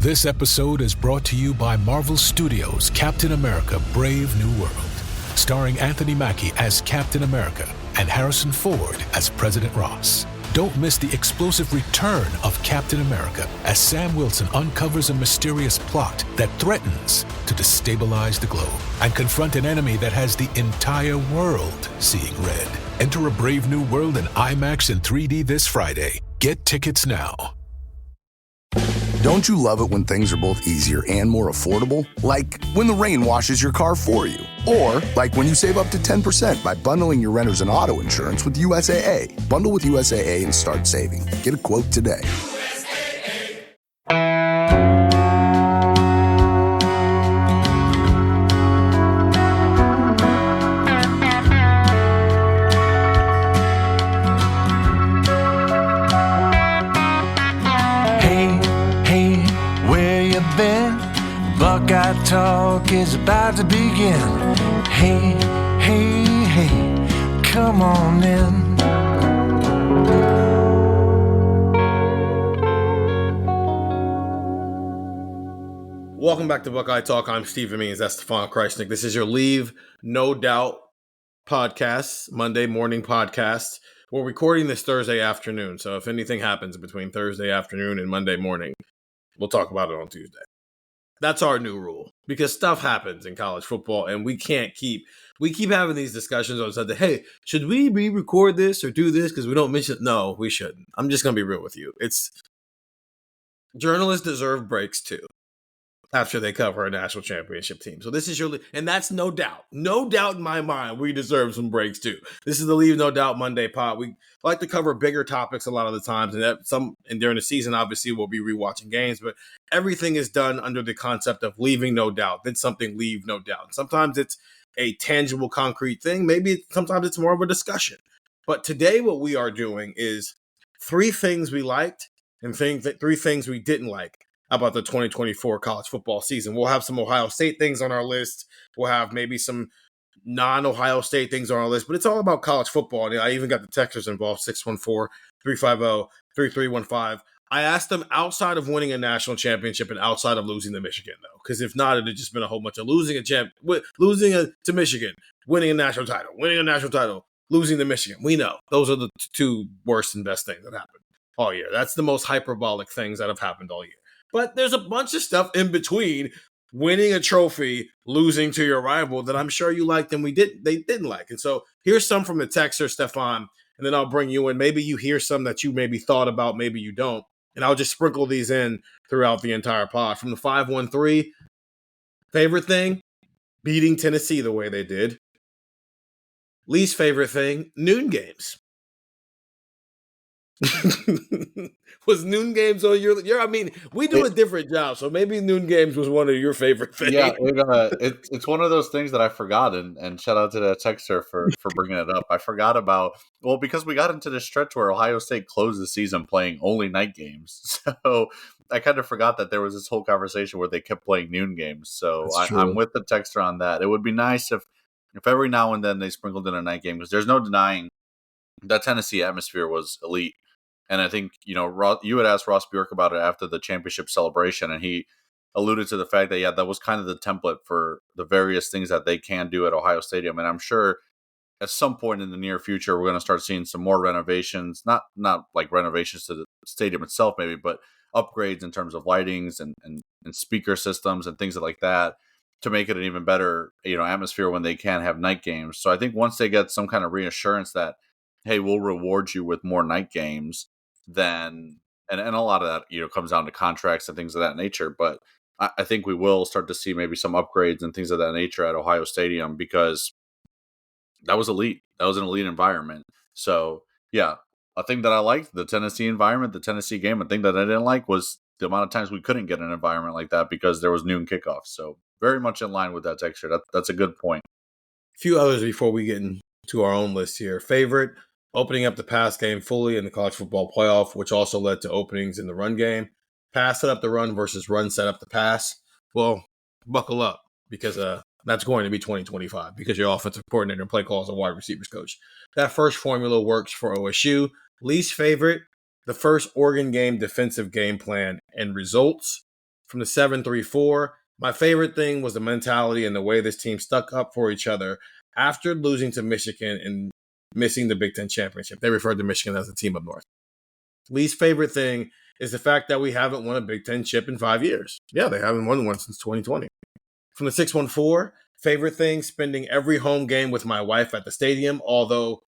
This episode is brought to you by Marvel Studios' Captain America: Brave New World, starring Anthony Mackie as Captain America and Harrison Ford as President Ross. Don't miss the explosive return of Captain America as Sam Wilson uncovers a mysterious plot that threatens to destabilize the globe and confront an enemy that has the entire world seeing red. Enter a brave new world in IMAX and 3D this Friday. Get tickets now. Don't you love it when things are both easier and more affordable? Like when the rain washes your car for you. Or like when you save up to 10% by bundling your renters and auto insurance with USAA. Bundle with USAA and start saving. Get a quote today. Buckeye Talk is about to begin. Hey, hey, hey, come on in. Welcome back to Buckeye Talk. I'm Means and Stefan Krajisnik. This is your Leave No Doubt podcast, Monday morning podcast. We're recording this Thursday afternoon, so if anything happens between Thursday afternoon and Monday morning, we'll talk about it on Tuesday. That's our new rule because stuff happens in college football and we keep having these discussions on Sunday. Hey, should we re-record this or do this because we don't mention it? No, we shouldn't. I'm just going to be real with you. Journalists deserve breaks too after they cover a national championship team. So this is and that's no doubt in my mind, we deserve some breaks too. This is the Leave No Doubt Monday pod. We like to cover bigger topics a lot of the times, and during the season, obviously we'll be rewatching games, but everything is done under the concept of leaving no doubt. Then something leave no doubt. Sometimes it's a tangible, concrete thing. Sometimes it's more of a discussion. But today, what we are doing is 3 things we liked and 3 things we didn't like about the 2024 college football season. We'll have some Ohio State things on our list. We'll have maybe some non-Ohio State things on our list, but it's all about college football. And I even got the texters involved, 614-350-3315. I asked them outside of winning a national championship and outside of losing to Michigan, though, because if not, it had just been a whole bunch of losing to Michigan, winning a national title, losing to Michigan. We know those are the 2 worst and best things that happened all year. That's the most hyperbolic things that have happened all year. But there's a bunch of stuff in between winning a trophy, losing to your rival that I'm sure you liked and they didn't like. And so here's some from the texter, Stefan, and then I'll bring you in. Maybe you hear some that you maybe thought about, maybe you don't. And I'll just sprinkle these in throughout the entire pod. From the 513, favorite thing, beating Tennessee the way they did. Least favorite thing, noon games. Was noon games on your I mean, we do a different job, so maybe noon games was one of your favorite things. Yeah, it's one of those things that I forgot, and shout out to that texter for bringing it up. I forgot about, because we got into this stretch where Ohio State closed the season playing only night games, so I kind of forgot that there was this whole conversation where they kept playing noon games. So I'm with the texter on that. It would be nice if every now and then they sprinkled in a night game, because there's no denying that Tennessee atmosphere was elite. And I think, you had asked Ross Bjork about it after the championship celebration, and he alluded to the fact that, that was kind of the template for the various things that they can do at Ohio Stadium. And I'm sure at some point in the near future, we're going to start seeing some more renovations, not like renovations to the stadium itself, maybe, but upgrades in terms of lightings and speaker systems and things like that to make it an even better, atmosphere when they can have night games. So I think once they get some kind of reassurance that, hey, we'll reward you with more night games, then and a lot of that comes down to contracts and things of that nature, but I think we will start to see maybe some upgrades and things of that nature at Ohio Stadium, because that was elite. That was an elite environment. So yeah, a thing that I liked, the Tennessee environment, the Tennessee game. A thing that I didn't like was the amount of times we couldn't get an environment like that because there was noon kickoffs. So very much in line with that texture. That's a good point. A few others before we get into our own list here. Favorite, opening up the pass game fully in the college football playoff, which also led to openings in the run game. Pass set up the run versus run set up the pass. Well, buckle up, because that's going to be 2025, because your offensive coordinator and play calls a wide receivers coach. That first formula works for OSU. Least favorite, the first Oregon game defensive game plan and results. from the 7-3-4. My favorite thing was the mentality and the way this team stuck up for each other after losing to Michigan and missing the Big Ten championship. They referred to Michigan as the team up north. Least favorite thing is the fact that we haven't won a Big Ten chip in 5 years. Yeah, they haven't won one since 2020. From the 614, favorite thing, spending every home game with my wife at the stadium, although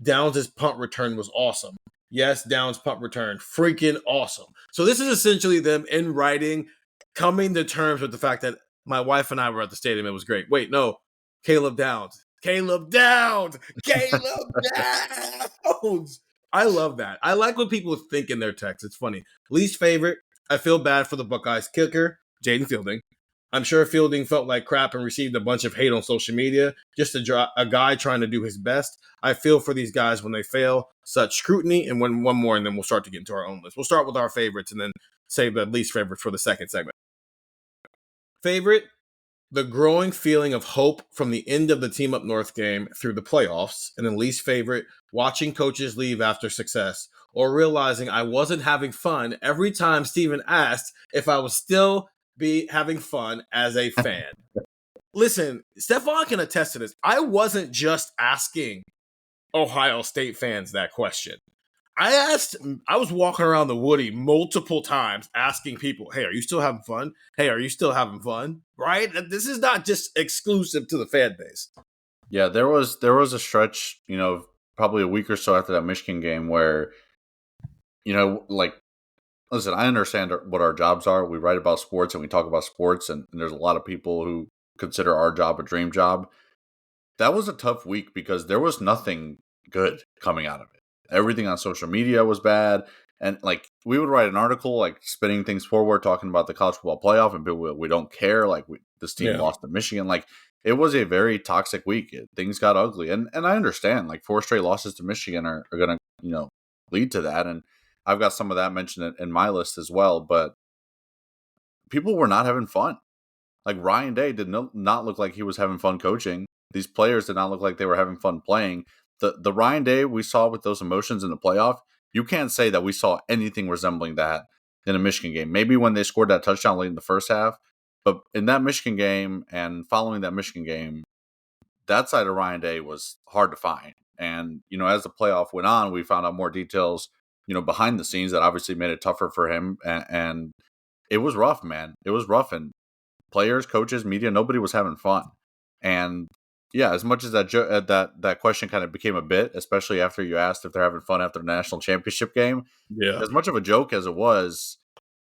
Downs' punt return was awesome. Yes, Downs' punt return, freaking awesome. So this is essentially them in writing, coming to terms with the fact that my wife and I were at the stadium. It was great. Wait, no, Caleb Downs. Caleb Downs. Caleb Downs. I love that. I like when people think in their text. It's funny. Least favorite, I feel bad for the Buckeyes kicker, Jaden Fielding. I'm sure Fielding felt like crap and received a bunch of hate on social media. Just a guy trying to do his best. I feel for these guys when they fail. Such scrutiny. And one more, and then we'll start to get into our own list. We'll start with our favorites and then save the least favorites for the second segment. Favorite, the growing feeling of hope from the end of the Team Up North game through the playoffs. And then least favorite, watching coaches leave after success or realizing I wasn't having fun every time Steven asked if I was still be having fun as a fan. Listen, Stefan can attest to this. I wasn't just asking Ohio State fans that question. I was walking around the Woody multiple times asking people, hey, are you still having fun? Hey, are you still having fun? Right? This is not just exclusive to the fan base. Yeah, there was a stretch, probably a week or so after that Michigan game where, listen, I understand what our jobs are. We write about sports and we talk about sports, and there's a lot of people who consider our job a dream job. That was a tough week because there was nothing good coming out of it. Everything on social media was bad. And we would write an article, spinning things forward, talking about the college football playoff, and people, we don't care. This team lost to Michigan. It was a very toxic week. Things got ugly. And I understand, 4 straight losses to Michigan are going to, lead to that. And I've got some of that mentioned in my list as well. But people were not having fun. Ryan Day did not look like he was having fun coaching. These players did not look like they were having fun playing. The Ryan Day we saw with those emotions in the playoff, you can't say that we saw anything resembling that in a Michigan game. Maybe when they scored that touchdown late in the first half, but in that Michigan game and following that Michigan game, that side of Ryan Day was hard to find. And, as the playoff went on, we found out more details, behind the scenes that obviously made it tougher for him. And it was rough, man. It was rough. And players, coaches, media, nobody was having fun. And yeah, as much as that question kind of became a bit, especially after you asked if they're having fun after the national championship game. Yeah. As much of a joke as it was,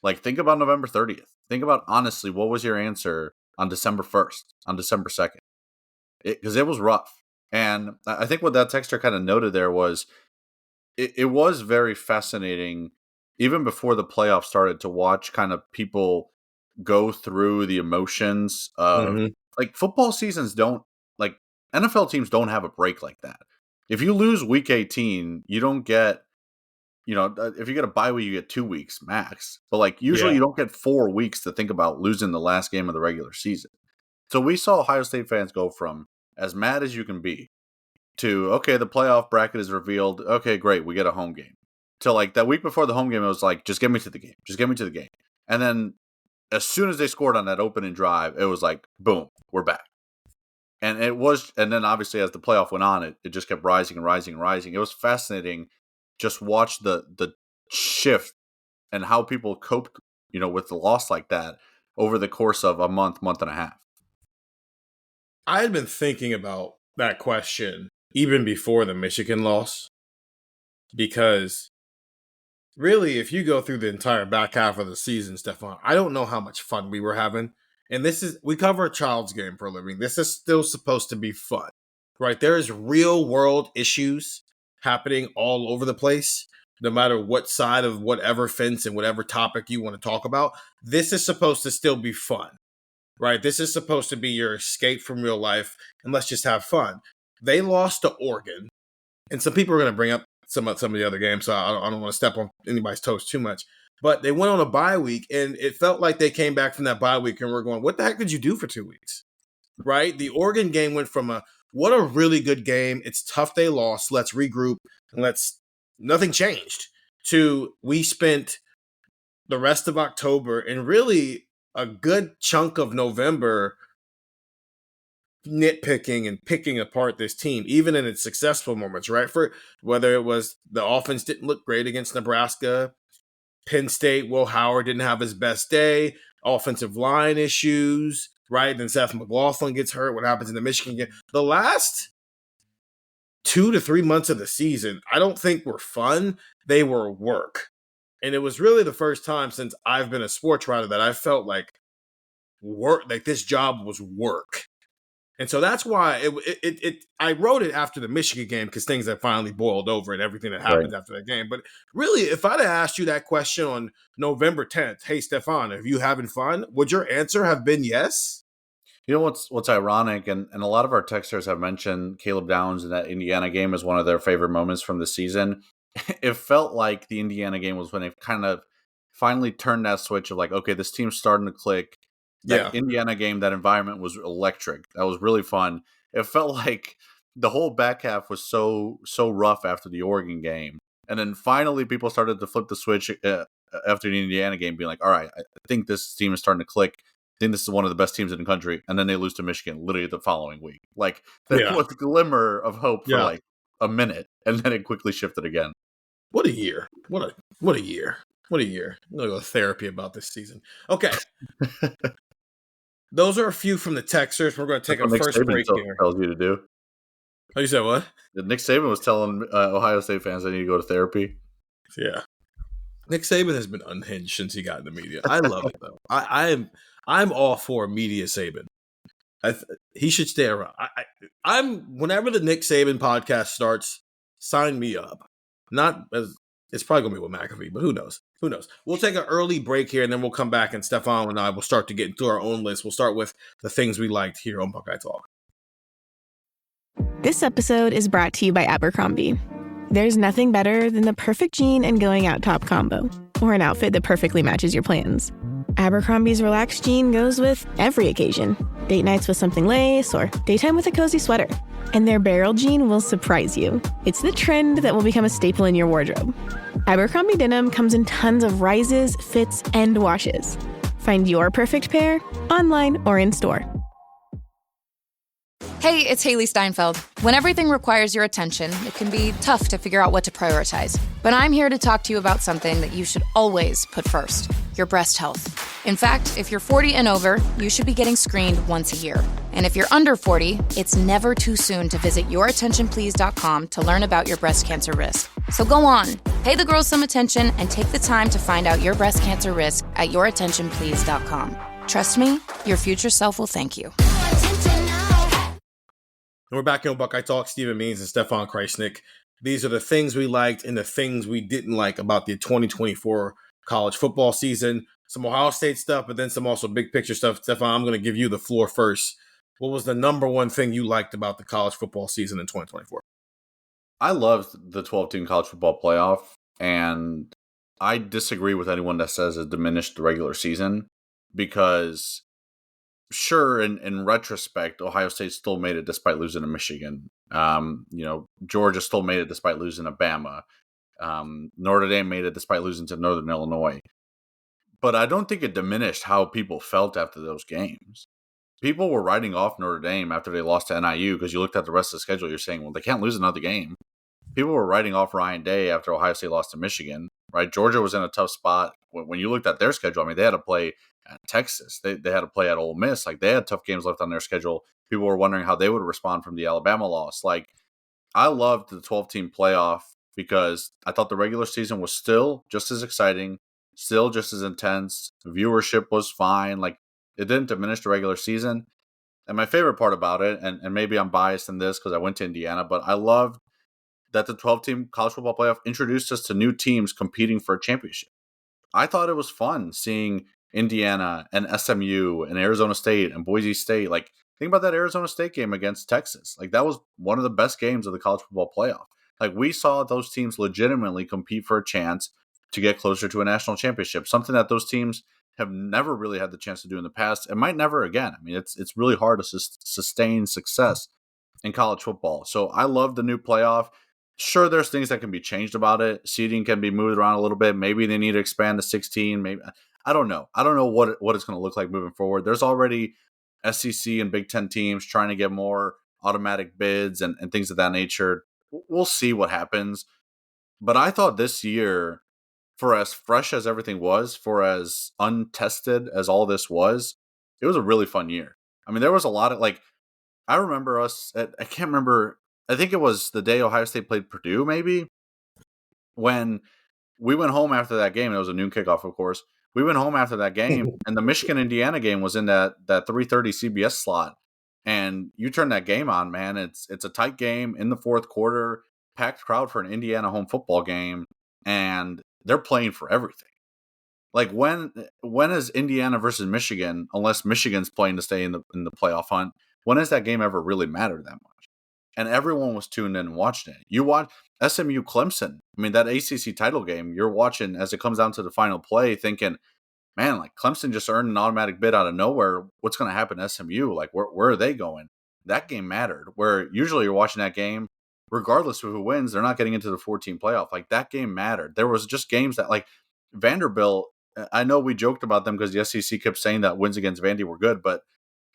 think about November 30th. Think about, honestly, what was your answer on December 1st, on December 2nd? Because it was rough. And I think what that texter kind of noted there was it was very fascinating, even before the playoffs started, to watch kind of people go through the emotions of football seasons don't, NFL teams don't have a break like that. If you lose week 18, you don't get, if you get a bye week, you get 2 weeks max. But usually you don't get 4 weeks to think about losing the last game of the regular season. So we saw Ohio State fans go from as mad as you can be to, okay, the playoff bracket is revealed. Okay, great, we get a home game. To that week before the home game, it was just get me to the game. Just get me to the game. And then as soon as they scored on that opening drive, it was boom, we're back. And then obviously as the playoff went on, it just kept rising and rising and rising. It was fascinating. Just watch the shift and how people coped, with the loss like that over the course of a month and a half. I had been thinking about that question even before the Michigan loss, because really, if you go through the entire back half of the season, Stefan, I don't know how much fun we were having. And we cover a child's game for a living. This is still supposed to be fun, right? There is real world issues happening all over the place, no matter what side of whatever fence and whatever topic you want to talk about. This is supposed to still be fun, right? This is supposed to be your escape from real life, and let's just have fun. They lost to Oregon, and some people are going to bring up some of the other games, so I don't want to step on anybody's toes too much. But they went on a bye week, and it felt like they came back from that bye week and we're going, what the heck did you do for 2 weeks? Right? The Oregon game went from what a really good game. It's tough they lost. Let's regroup and nothing changed, to we spent the rest of October and really a good chunk of November nitpicking and picking apart this team, even in its successful moments, right? For whether it was the offense didn't look great against Nebraska, Penn State, Will Howard didn't have his best day, offensive line issues, right? Then Seth McLaughlin gets hurt. What happens in the Michigan game? The last 2 to 3 months of the season, I don't think were fun. They were work. And it was really the first time since I've been a sports writer that I felt like work, like this job was work. And so that's why I wrote it after the Michigan game because things had finally boiled over and everything that happened after that game. But really, if I'd have asked you that question on November 10th, hey, Stefan, are you having fun? Would your answer have been yes? You know what's ironic, and a lot of our texters have mentioned Caleb Downs in that Indiana game as one of their favorite moments from the season. It felt like the Indiana game was when they kind of finally turned that switch of like, okay, this team's starting to click. That Indiana game, that environment was electric. That was really fun. It felt like the whole back half was so rough after the Oregon game. And then finally people started to flip the switch after the Indiana game, being like, all right, I think this team is starting to click. I think this is one of the best teams in the country. And then they lose to Michigan literally the following week. Like, there was a glimmer of hope for like a minute. And then it quickly shifted again. What a year. What a year. What a year. I'm going to go to therapy about this season. Okay. Those are a few from the texters. We're going to take a first break here. Tells you to do. Oh, you said what? Nick Saban was telling Ohio State fans they need to go to therapy. Yeah. Nick Saban has been unhinged since he got in the media. I love it though. I'm all for media Saban. He should stay around. I'm whenever the Nick Saban podcast starts, sign me up. Not as it's probably gonna be with McAfee, but who knows? Who knows? We'll take an early break here, and then we'll come back, and Stefan and I will start to get into our own list. We'll start with the things we liked here on Buckeye Talk. This episode is brought to you by Abercrombie. There's nothing better than the perfect jean and going out top combo, or an outfit that perfectly matches your plans. Abercrombie's relaxed jean goes with every occasion. Date nights with something lace, or daytime with a cozy sweater. And their barrel jean will surprise you. It's the trend that will become a staple in your wardrobe. Abercrombie denim comes in tons of rises, fits, and washes. Find your perfect pair online or in store. Hey, it's Haley Steinfeld. When everything requires your attention, it can be tough to figure out what to prioritize. But I'm here to talk to you about something that you should always put first, your breast health. In fact, if you're 40 and over, you should be getting screened once a year. And if you're under 40, it's never too soon to visit yourattentionplease.com to learn about your breast cancer risk. So go on, pay the girls some attention and take the time to find out your breast cancer risk at yourattentionplease.com. Trust me, your future self will thank you. And we're back here on Buckeye Talk. Stephen Means and Stefan Krajisnik. These are the things we liked and the things we didn't like about the 2024 college football season. Some Ohio State stuff, but then some also big picture stuff. Stefan, I'm going to give you the floor first. What was the number one thing you liked about the college football season in 2024? I loved the 12-team college football playoff, and I disagree with anyone that says it diminished the regular season because sure, in retrospect, Ohio State still made it despite losing to Michigan. Georgia still made it despite losing to Bama. Notre Dame made it despite losing to Northern Illinois. But I don't think it diminished how people felt after those games. People were writing off Notre Dame after they lost to NIU because you looked at the rest of the schedule, you're saying, well, they can't lose another game. People were writing off Ryan Day after Ohio State lost to Michigan, right? Georgia was in a tough spot. When you looked at their schedule, I mean, they had to play at Texas. They had to play at Ole Miss. Like, they had tough games left on their schedule. People were wondering how they would respond from the Alabama loss. Like, I loved the 12-team playoff because I thought the regular season was still just as exciting, still just as intense. Viewership was fine. Like, it didn't diminish the regular season. And my favorite part about it, and maybe I'm biased in this because I went to Indiana, but I loved that the 12-team college football playoff introduced us to new teams competing for a championship. I thought it was fun seeing Indiana and SMU and Arizona State and Boise State. Like, think about that Arizona State game against Texas. Like, that was one of the best games of the college football playoff. Like, we saw those teams legitimately compete for a chance to get closer to a national championship, something that those teams have never really had the chance to do in the past and might never again. I mean, it's really hard to sustain success in college football. So I love the new playoff. Sure, there's things that can be changed about it. Seeding can be moved around a little bit. Maybe they need to expand to 16. Maybe I don't know. I don't know what it's going to look like moving forward. There's already SEC and Big Ten teams trying to get more automatic bids and things of that nature. We'll see what happens. But I thought this year, for as fresh as everything was, for as untested as all this was, it was a really fun year. I mean, there was a lot of I remember I can't remember. I think it was the day Ohio State played Purdue, maybe, when we went home after that game. It was a noon kickoff, of course. We went home after that game, and the Michigan-Indiana game was in that 3:30 CBS slot. And you turn that game on, man. It's a tight game in the fourth quarter, packed crowd for an Indiana home football game, and they're playing for everything. Like when is Indiana versus Michigan, unless Michigan's playing to stay in the playoff hunt, when has that game ever really mattered that much? And everyone was tuned in and watching it. You watch SMU Clemson. I mean, that ACC title game, you're watching as it comes down to the final play thinking, man, like Clemson just earned an automatic bid out of nowhere. What's going to happen to SMU? Like, where are they going? That game mattered, where usually you're watching that game, regardless of who wins, they're not getting into the 14 playoff. Like, that game mattered. There was just games that, like, Vanderbilt, I know we joked about them because the SEC kept saying that wins against Vandy were good, but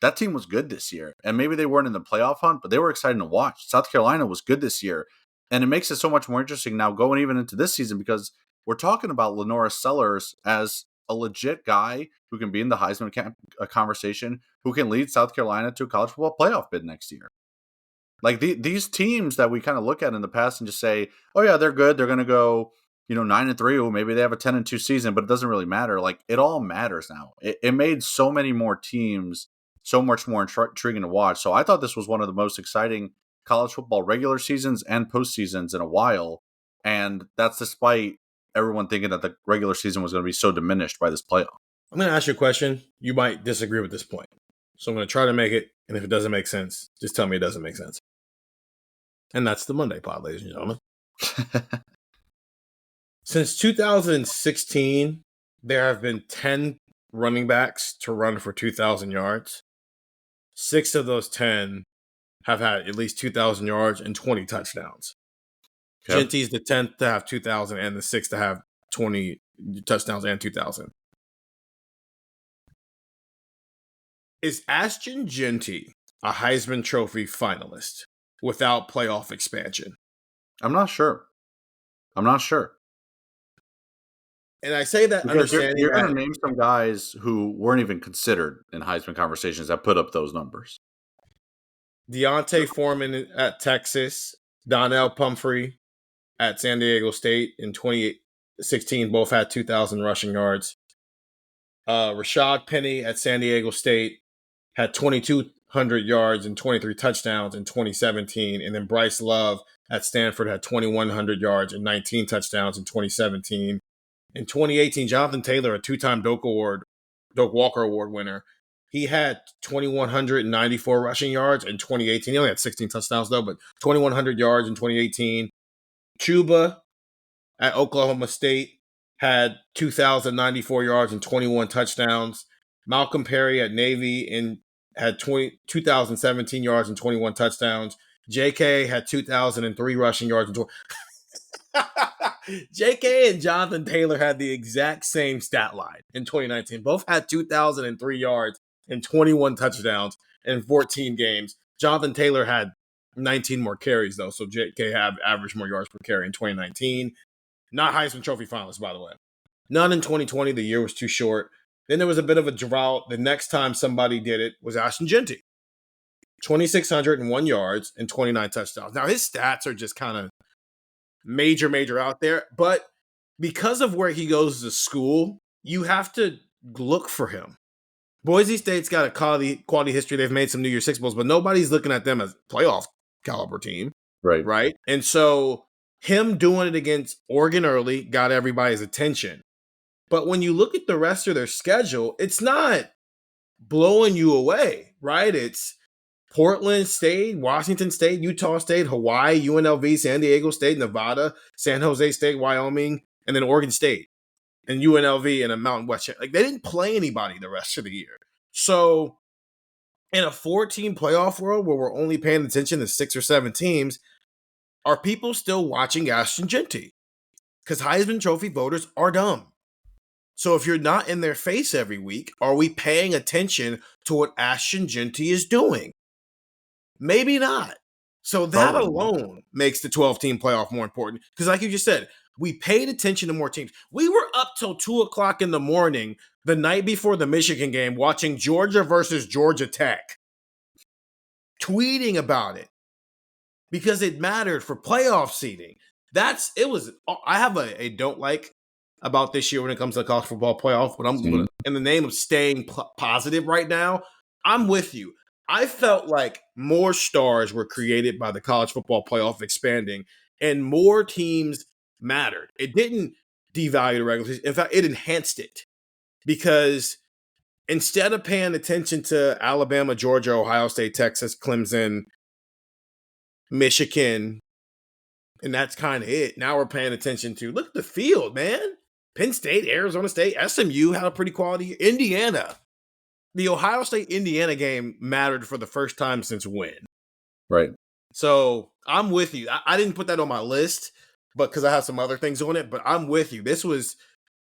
that team was good this year. And maybe they weren't in the playoff hunt, but they were exciting to watch. South Carolina was good this year. And it makes it so much more interesting now going even into this season because we're talking about Lenora Sellers as a legit guy who can be in the Heisman conversation, who can lead South Carolina to a college football playoff bid next year. Like these teams that we kind of look at in the past and just say, oh yeah, they're good. They're going to go, 9-3. Or maybe they have a 10-2 season, but it doesn't really matter. Like it all matters now. It made so many more teams so much more intriguing to watch. So I thought this was one of the most exciting college football regular seasons and postseasons in a while. And that's despite everyone thinking that the regular season was going to be so diminished by this playoff. I'm going to ask you a question. You might disagree with this point. So I'm going to try to make it. And if it doesn't make sense, just tell me it doesn't make sense. And that's the Monday Pod, ladies and gentlemen. Since 2016, there have been 10 running backs to run for 2,000 yards. 6 of those 10 have had at least 2,000 yards and 20 touchdowns. Okay. Genty's the 10th to have 2,000 and the 6th to have 20 touchdowns and 2,000. Is Ashton Genty a Heisman Trophy finalist without playoff expansion? I'm not sure. And I say that because understanding you're going to name some guys who weren't even considered in Heisman conversations that put up those numbers. Deontay Foreman at Texas, Donnell Pumphrey at San Diego State in 2016 both had 2,000 rushing yards. Rashad Penny at San Diego State had 2,200 yards and 23 touchdowns in 2017. And then Bryce Love at Stanford had 2,100 yards and 19 touchdowns in 2017. In 2018, Jonathan Taylor, a two-time Doak Walker Award winner, he had 2,194 rushing yards in 2018. He only had 16 touchdowns, though, but 2,100 yards in 2018. Chuba at Oklahoma State had 2,094 yards and 21 touchdowns. Malcolm Perry at Navy had 2,017 yards and 21 touchdowns. JK had 2,003 rushing yards and 20. JK and Jonathan Taylor had the exact same stat line in 2019. Both had 2,003 yards and 21 touchdowns in 14 games. Jonathan Taylor had 19 more carries, though, so JK had averaged more yards per carry in 2019. Not Heisman Trophy finalists, by the way. None in 2020. The year was too short. Then there was a bit of a drought. The next time somebody did it was Ashton Genty. 2,601 yards and 29 touchdowns. Now, his stats are just kind of major out there, but because of where he goes to school, you have to look for him. Boise State's got a quality history. They've made some New Year's Six Bowls, but nobody's looking at them as a playoff caliber team. Right. And so him doing it against Oregon early got everybody's attention. But when you look at the rest of their schedule, it's not blowing you away, right? It's Portland State, Washington State, Utah State, Hawaii, UNLV, San Diego State, Nevada, San Jose State, Wyoming, and then Oregon State and UNLV and a Mountain West. Like they didn't play anybody the rest of the year. So in a 4-team playoff world where we're only paying attention to 6 or 7 teams, are people still watching Ashton Genty? Because Heisman Trophy voters are dumb. So if you're not in their face every week, are we paying attention to what Ashton Genty is doing? Maybe not. So that alone makes the 12-team playoff more important. Because like you just said, we paid attention to more teams. We were up till 2 o'clock in the morning the night before the Michigan game watching Georgia versus Georgia Tech, tweeting about it because it mattered for playoff seeding. I have a don't like about this year when it comes to the college football playoff, but in the name of staying positive right now, I'm with you. I felt like more stars were created by the college football playoff expanding and more teams mattered. It didn't devalue the regular season. In fact, it enhanced it because instead of paying attention to Alabama, Georgia, Ohio State, Texas, Clemson, Michigan, and that's kind of it. Now we're paying attention to, look at the field, man. Penn State, Arizona State, SMU had a pretty quality. Indiana. The Ohio State-Indiana game mattered for the first time since when? Right. So I'm with you. I didn't put that on my list, but because I have some other things on it, but I'm with you. This was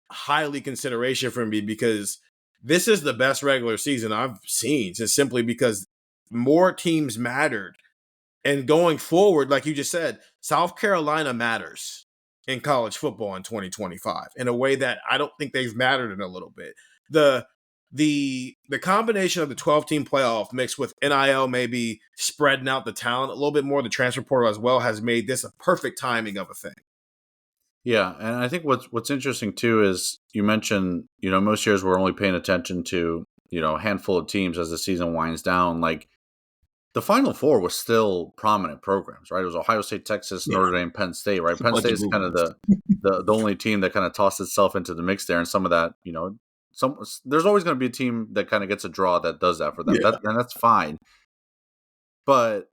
highly consideration for me because this is the best regular season I've seen, just simply because more teams mattered. And going forward, like you just said, South Carolina matters in college football in 2025 in a way that I don't think they've mattered in a little bit. The combination of the 12-team playoff mixed with NIL maybe spreading out the talent a little bit more, the transfer portal as well, has made this a perfect timing of a thing. Yeah, and I think what's interesting too is you mentioned, most years we're only paying attention to, a handful of teams as the season winds down. Like the Final Four was still prominent programs, right? It was Ohio State, Texas, Notre Dame, Penn State, right? Penn State is kind of the only team that kind of tossed itself into the mix there, and some of that, there's always going to be a team that kind of gets a draw that does that for them, and that's fine. But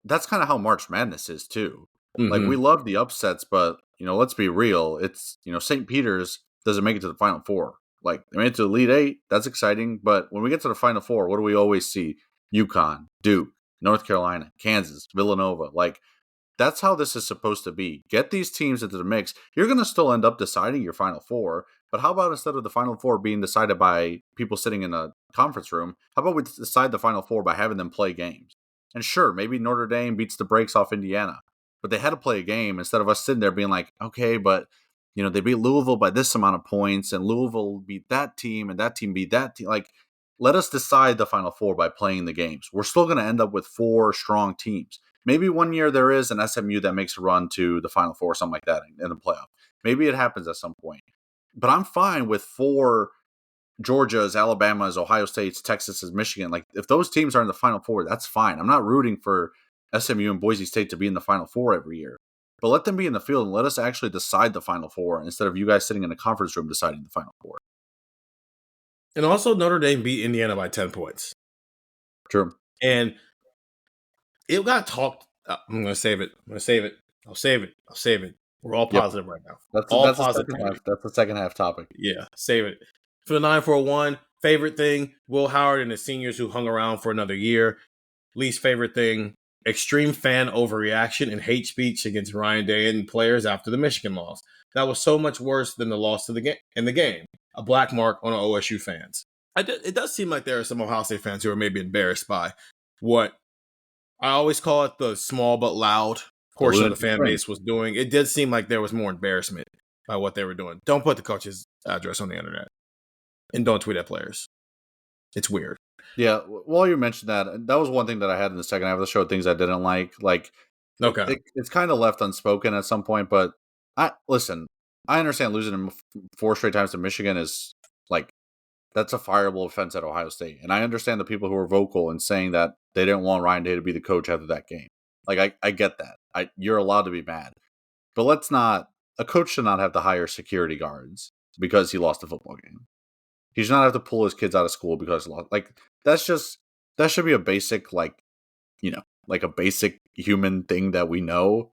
that's kind of how March Madness is too. Mm-hmm. Like we love the upsets, but let's be real. It's St. Peter's doesn't make it to the Final Four. Like they made it to the Elite Eight, that's exciting. But when we get to the Final Four, what do we always see? UConn, Duke, North Carolina, Kansas, Villanova. Like that's how this is supposed to be. Get these teams into the mix. You're going to still end up deciding your Final Four. But how about instead of the Final Four being decided by people sitting in a conference room, how about we decide the Final Four by having them play games? And sure, maybe Notre Dame beats the brakes off Indiana, but they had to play a game instead of us sitting there being like, okay, but they beat Louisville by this amount of points, and Louisville beat that team, and that team beat that team. Like, let us decide the Final Four by playing the games. We're still going to end up with 4 strong teams. Maybe one year there is an SMU that makes a run to the Final Four or something like that in the playoff. Maybe it happens at some point. But I'm fine with 4 Georgia's, Alabama's, Ohio State's, Texas's, Michigan. Like, if those teams are in the Final Four, that's fine. I'm not rooting for SMU and Boise State to be in the Final Four every year. But let them be in the field and let us actually decide the Final Four instead of you guys sitting in a conference room deciding the Final Four. And also, Notre Dame beat Indiana by 10 points. True. And it got talked. I'm going to save it. I'll save it. We're all positive right now. That's the second half topic. Yeah, save it. For the 941, favorite thing, Will Howard and the seniors who hung around for another year. Least favorite thing, extreme fan overreaction and hate speech against Ryan Day and players after the Michigan loss. That was so much worse than the loss to the game. A black mark on OSU fans. It does seem like there are some Ohio State fans who are maybe embarrassed by what I always call it the small but loud portion of the fan base was doing. It did seem like there was more embarrassment by what they were doing. Don't put the coach's address on the internet. And don't tweet at players. It's weird. Yeah, while you mentioned that was one thing that I had in the second half of the show, things I didn't like. Like, okay, it's kind of left unspoken at some point, but I understand losing them 4 straight times to Michigan is like, that's a fireable offense at Ohio State. And I understand the people who are vocal and saying that they didn't want Ryan Day to be the coach after that game. Like, I get that. You're allowed to be mad. But a coach should not have to hire security guards because he lost a football game. He should not have to pull his kids out of school because he lost. Like, that should be a basic, like a basic human thing that we know.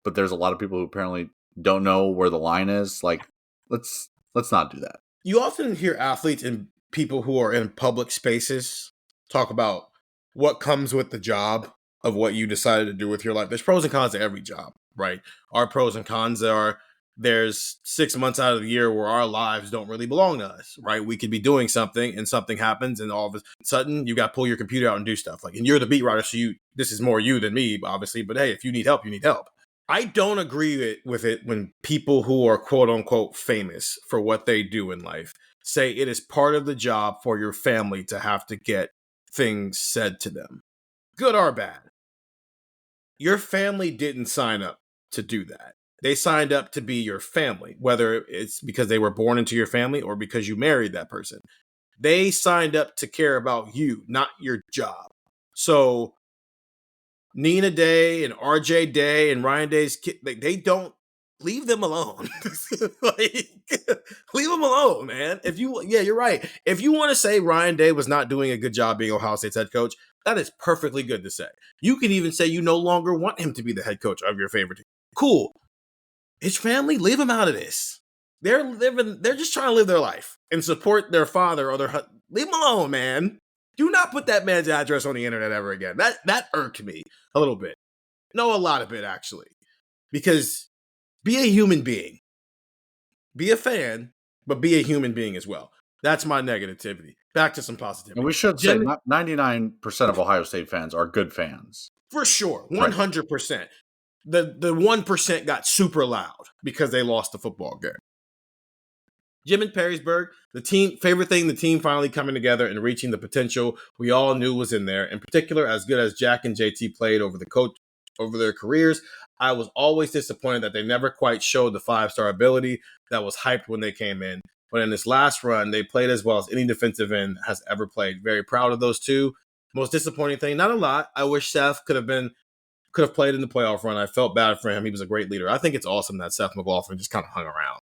But there's a lot of people who apparently don't know where the line is. Like, let's not do that. You often hear athletes and people who are in public spaces talk about what comes with the job of what you decided to do with your life. There's pros and cons to every job, right? Our pros and cons are there's 6 months out of the year where our lives don't really belong to us, right? We could be doing something and something happens, and all of a sudden you got to pull your computer out and do stuff. Like, and you're the beat writer, so this is more you than me, obviously. But hey, if you need help, you need help. I don't agree with it when people who are quote unquote famous for what they do in life say it is part of the job for your family to have to get things said to them, good or bad. Your family didn't sign up to do that. They signed up to be your family, whether it's because they were born into your family or because you married that person. They signed up to care about you, not your job. So Nina Day and RJ Day and Ryan Day's kid, they don't, leave them alone. Like, leave them alone, man. You're right. If you want to say Ryan Day was not doing a good job being Ohio State's head coach, that is perfectly good to say. You can even say you no longer want him to be the head coach of your favorite team. Cool. His family, leave him out of this. They're just trying to live their life and support their father or leave him alone, man. Do not put that man's address on the internet ever again. That irked me a little bit. No, a lot of it, actually. Because be a human being. Be a fan, but be a human being as well. That's my negativity. Back to some positivity. And we should say 99% of Ohio State fans are good fans. For sure. 100%. Right. The 1% got super loud because they lost the football game. Jim and Perrysburg, the team finally coming together and reaching the potential we all knew was in there. In particular, as good as Jack and JT played over their careers, I was always disappointed that they never quite showed the 5-star ability that was hyped when they came in. But in this last run, they played as well as any defensive end has ever played. Very proud of those two. Most disappointing thing, not a lot. I wish Seth could have played in the playoff run. I felt bad for him. He was a great leader. I think it's awesome that Seth McLaughlin just kind of hung around.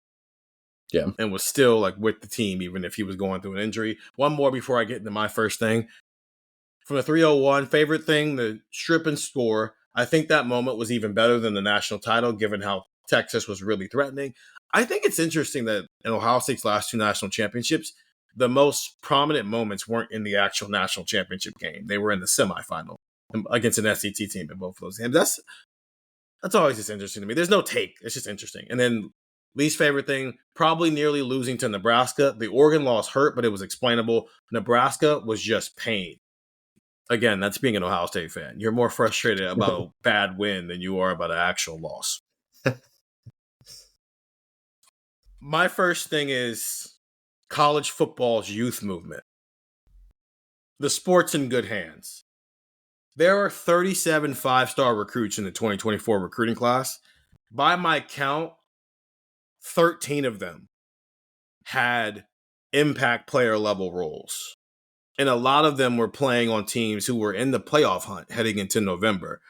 Yeah. And was still like with the team, even if he was going through an injury. One more before I get into my first thing. From the 301, favorite thing, the strip and score. I think that moment was even better than the national title, given how Texas was really threatening. I think it's interesting that in Ohio State's last 2 national championships, the most prominent moments weren't in the actual national championship game. They were in the semifinal against an SEC team in both of those games. That's always just interesting to me. There's no take. It's just interesting. And then least favorite thing, probably nearly losing to Nebraska. The Oregon loss hurt, but it was explainable. Nebraska was just pain. Again, that's being an Ohio State fan. You're more frustrated about a bad win than you are about an actual loss. My first thing is college football's youth movement. The sport's in good hands. There are 37 5-star recruits in the 2024 recruiting class. By my count, 13 of them had impact player level roles. And a lot of them were playing on teams who were in the playoff hunt heading into November.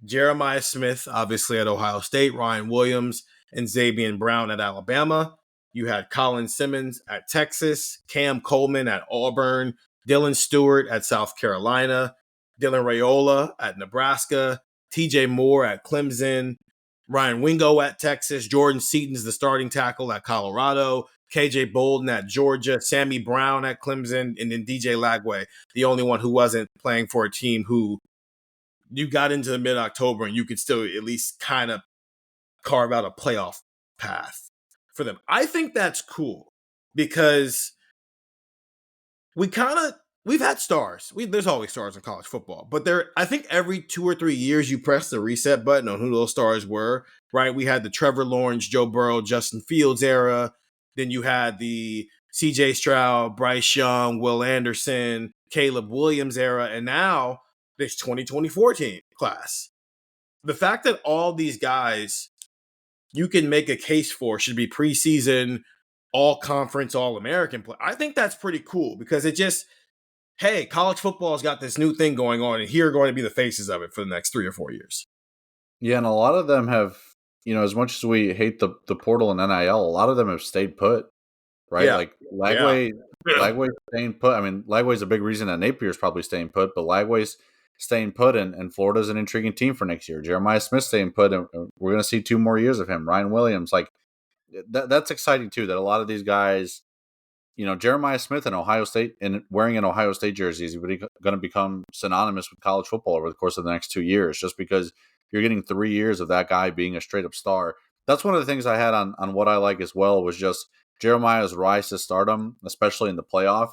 Jeremiah Smith, obviously at Ohio State, Ryan Williams, and Xavier Brown at Alabama. You had Colin Simmons at Texas, Cam Coleman at Auburn, Dylan Stewart at South Carolina, Dylan Raiola at Nebraska, TJ Moore at Clemson, Ryan Wingo at Texas, Jordan Seaton's the starting tackle at Colorado, KJ Bolden at Georgia, Sammy Brown at Clemson, and then DJ Lagway, the only one who wasn't playing for a team who you got into the mid-October and you could still at least kind of carve out a playoff path for them. I think that's cool because we've had stars. There's always stars in college football, but I think every 2 or 3 years you press the reset button on who those stars were, right? We had the Trevor Lawrence, Joe Burrow, Justin Fields era. Then you had the CJ Stroud, Bryce Young, Will Anderson, Caleb Williams era, and now this 2024 team class. The fact that all these guys you can make a case for should be preseason, all-conference, all-American play. I think that's pretty cool because it just, hey, college football has got this new thing going on, and here are going to be the faces of it for the next 3 or 4 years. Yeah, and a lot of them have, as much as we hate the portal and NIL, a lot of them have stayed put, right? Yeah. Like Lagway's staying put. I mean, Lagway's a big reason that Napier's probably staying put, but Lagway's staying put, and Florida's an intriguing team for next year. Jeremiah Smith staying put, and we're going to see 2 more years of him. Ryan Williams, like that's exciting too. That a lot of these guys, Jeremiah Smith in Ohio State and wearing an Ohio State jersey is going to become synonymous with college football over the course of the next 2 years, just because you're getting 3 years of that guy being a straight up star. That's one of the things I had on what I like as well was just Jeremiah's rise to stardom, especially in the playoff.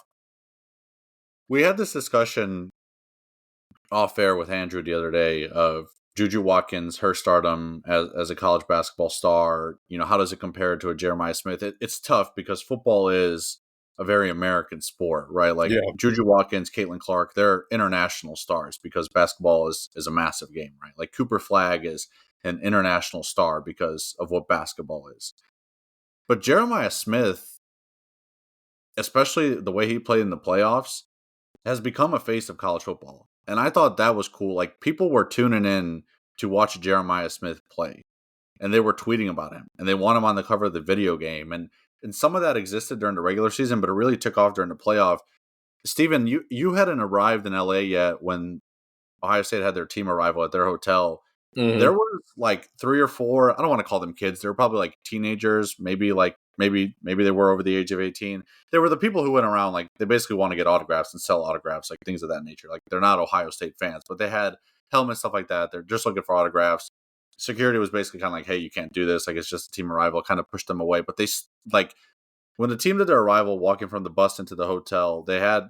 We had this discussion off air with Andrew the other day of Juju Watkins, her stardom as a college basketball star. How does it compare to a Jeremiah Smith? It's tough because football is a very American sport, right? Like Yeah. Juju Watkins, Caitlin Clark, they're international stars because basketball is a massive game, right? Like Cooper Flagg is an international star because of what basketball is. But Jeremiah Smith, especially the way he played in the playoffs, has become a face of college football. And I thought that was cool. Like people were tuning in to watch Jeremiah Smith play and they were tweeting about him and they want him on the cover of the video game. And some of that existed during the regular season, but it really took off during the playoff. Steven, you hadn't arrived in LA yet when Ohio State had their team arrival at their hotel. Mhm. There was like 3 or 4, I don't want to call them kids. They were probably like teenagers, maybe they were over the age of 18. They were the people who went around, like they basically want to get autographs and sell autographs, like things of that nature. Like they're not Ohio State fans, but they had helmets, stuff like that. They're just looking for autographs. Security was basically kind of like, hey, you can't do this. Like it's just a team arrival, kind of pushed them away. But they like when the team did their arrival, walking from the bus into the hotel, they had,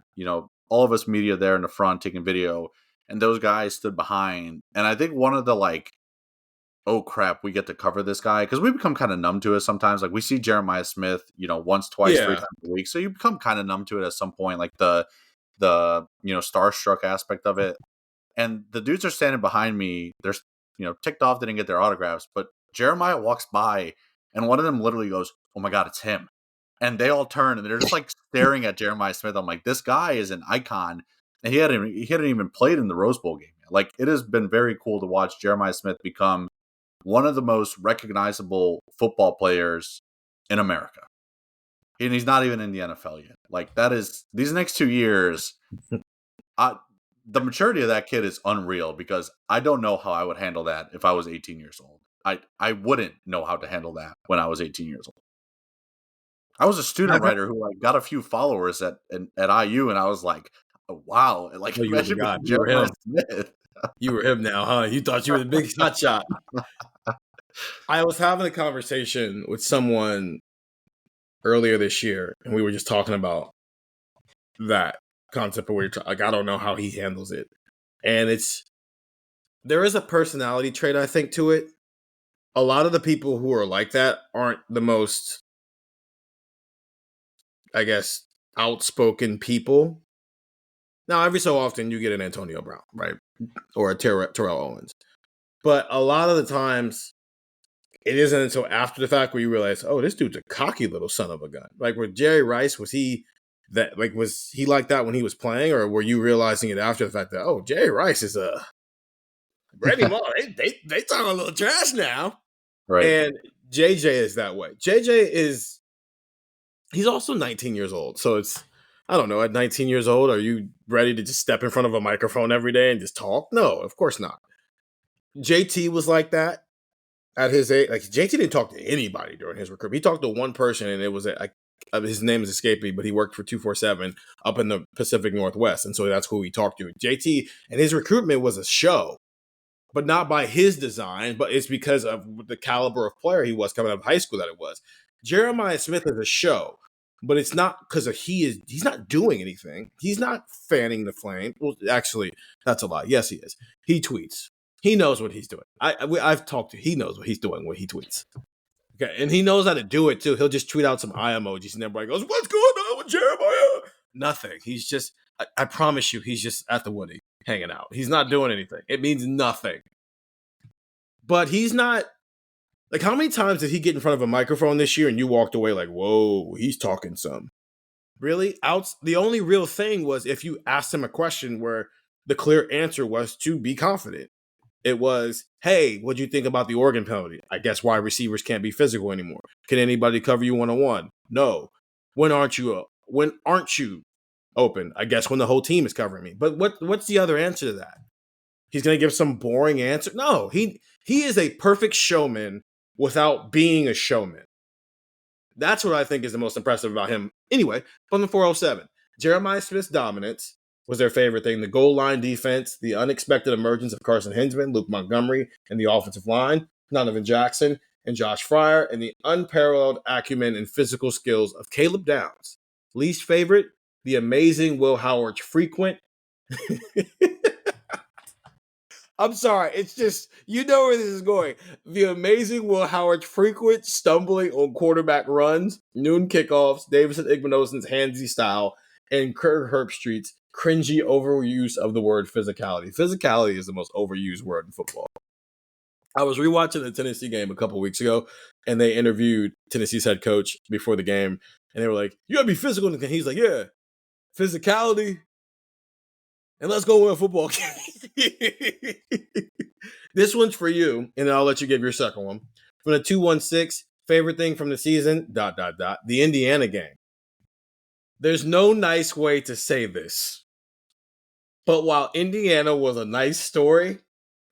all of us media there in the front taking video, and those guys stood behind. And I think one of the like, oh crap, we get to cover this guy, because we become kind of numb to it sometimes. Like we see Jeremiah Smith, once, twice, 3 times a week, so you become kind of numb to it at some point, like the starstruck aspect of it. And the dudes are standing behind me. They're ticked off they didn't get their autographs, but Jeremiah walks by, and one of them literally goes, "Oh my god, it's him!" And they all turn and they're just like staring at Jeremiah Smith. I'm like, this guy is an icon, and he hadn't even played in the Rose Bowl game. Like it has been very cool to watch Jeremiah Smith become one of the most recognizable football players in America. And he's not even in the NFL yet. Like that is these next 2 years, the maturity of that kid is unreal, because I don't know how I would handle that if I was 18 years old. I wouldn't know how to handle that when I was 18 years old. I was a student writer who like got a few followers at IU, and I was like, oh, wow, like Oh, you were the guy. You were him. Smith. You were him now, huh? You thought you were the big hotshot. I was having a conversation with someone earlier this year, and we were just talking about that concept of where you're like, I don't know how he handles it. And there is a personality trait, I think, to it. A lot of the people who are like that aren't the most, I guess, outspoken people. Now, every so often you get an Antonio Brown, right? Or a Terrell Owens. But a lot of the times, it isn't until after the fact where you realize, oh, this dude's a cocky little son of a gun. Like with Jerry Rice, was he like that when he was playing, or were you realizing it after the fact that, oh, Jerry Rice is a Randy Moss? They talk a little trash now, right? And JJ is that way. He's also 19 years old, so it's, I don't know. At 19 years old, are you ready to just step in front of a microphone every day and just talk? No, of course not. JT was like that. At his age, like JT didn't talk to anybody during his recruitment. He talked to one person, and it was his name is escaping me, but he worked for 247 up in the Pacific Northwest, and so that's who he talked to. JT, and his recruitment was a show, but not by his design, but it's because of the caliber of player he was coming out of high school that it was. Jeremiah Smith is a show, but it's not because he's not doing anything. He's not fanning the flame. Well, actually, that's a lie. Yes, he is. He tweets. He knows what he's doing. I've talked to. He knows what he's doing when he tweets. Okay, and he knows how to do it too. He'll just tweet out some eye emojis, and everybody goes, "What's going on with Jeremiah?" Nothing. He's just. I promise you, he's just at the Woody hanging out. He's not doing anything. It means nothing. But he's not. Like, how many times did he get in front of a microphone this year, and you walked away like, "Whoa, he's talking some." Really? The only real thing was if you asked him a question where the clear answer was to be confident. It was, hey, what do you think about the Oregon penalty? I guess wide receivers can't be physical anymore. Can anybody cover you one-on-one? No. When aren't you open? I guess when the whole team is covering me. But what's the other answer to that? He's going to give some boring answer? No, he is a perfect showman without being a showman. That's what I think is the most impressive about him. Anyway, from the 407, Jeremiah Smith's dominance was their favorite thing. The goal line defense, the unexpected emergence of Carson Hinzman, Luke Montgomery, and the offensive line, Donovan Jackson, and Josh Fryer, and the unparalleled acumen and physical skills of Caleb Downs. Least favorite, the amazing Will Howard's frequent. I'm sorry. It's just, you know where this is going. The amazing Will Howard's frequent stumbling on quarterback runs, noon kickoffs, Davidson Igbenogsen's handsy style, and Kirk Herbstreit's cringy overuse of the word physicality. Physicality is the most overused word in football. I was rewatching the Tennessee game a couple weeks ago, and they interviewed Tennessee's head coach before the game, and they were like, "You gotta be physical." And he's like, "Yeah, physicality, and let's go win a football game." This one's for you, and I'll let you give your second one. From the 216, favorite thing from the season, ... the Indiana game. There's no nice way to say this, but while Indiana was a nice story,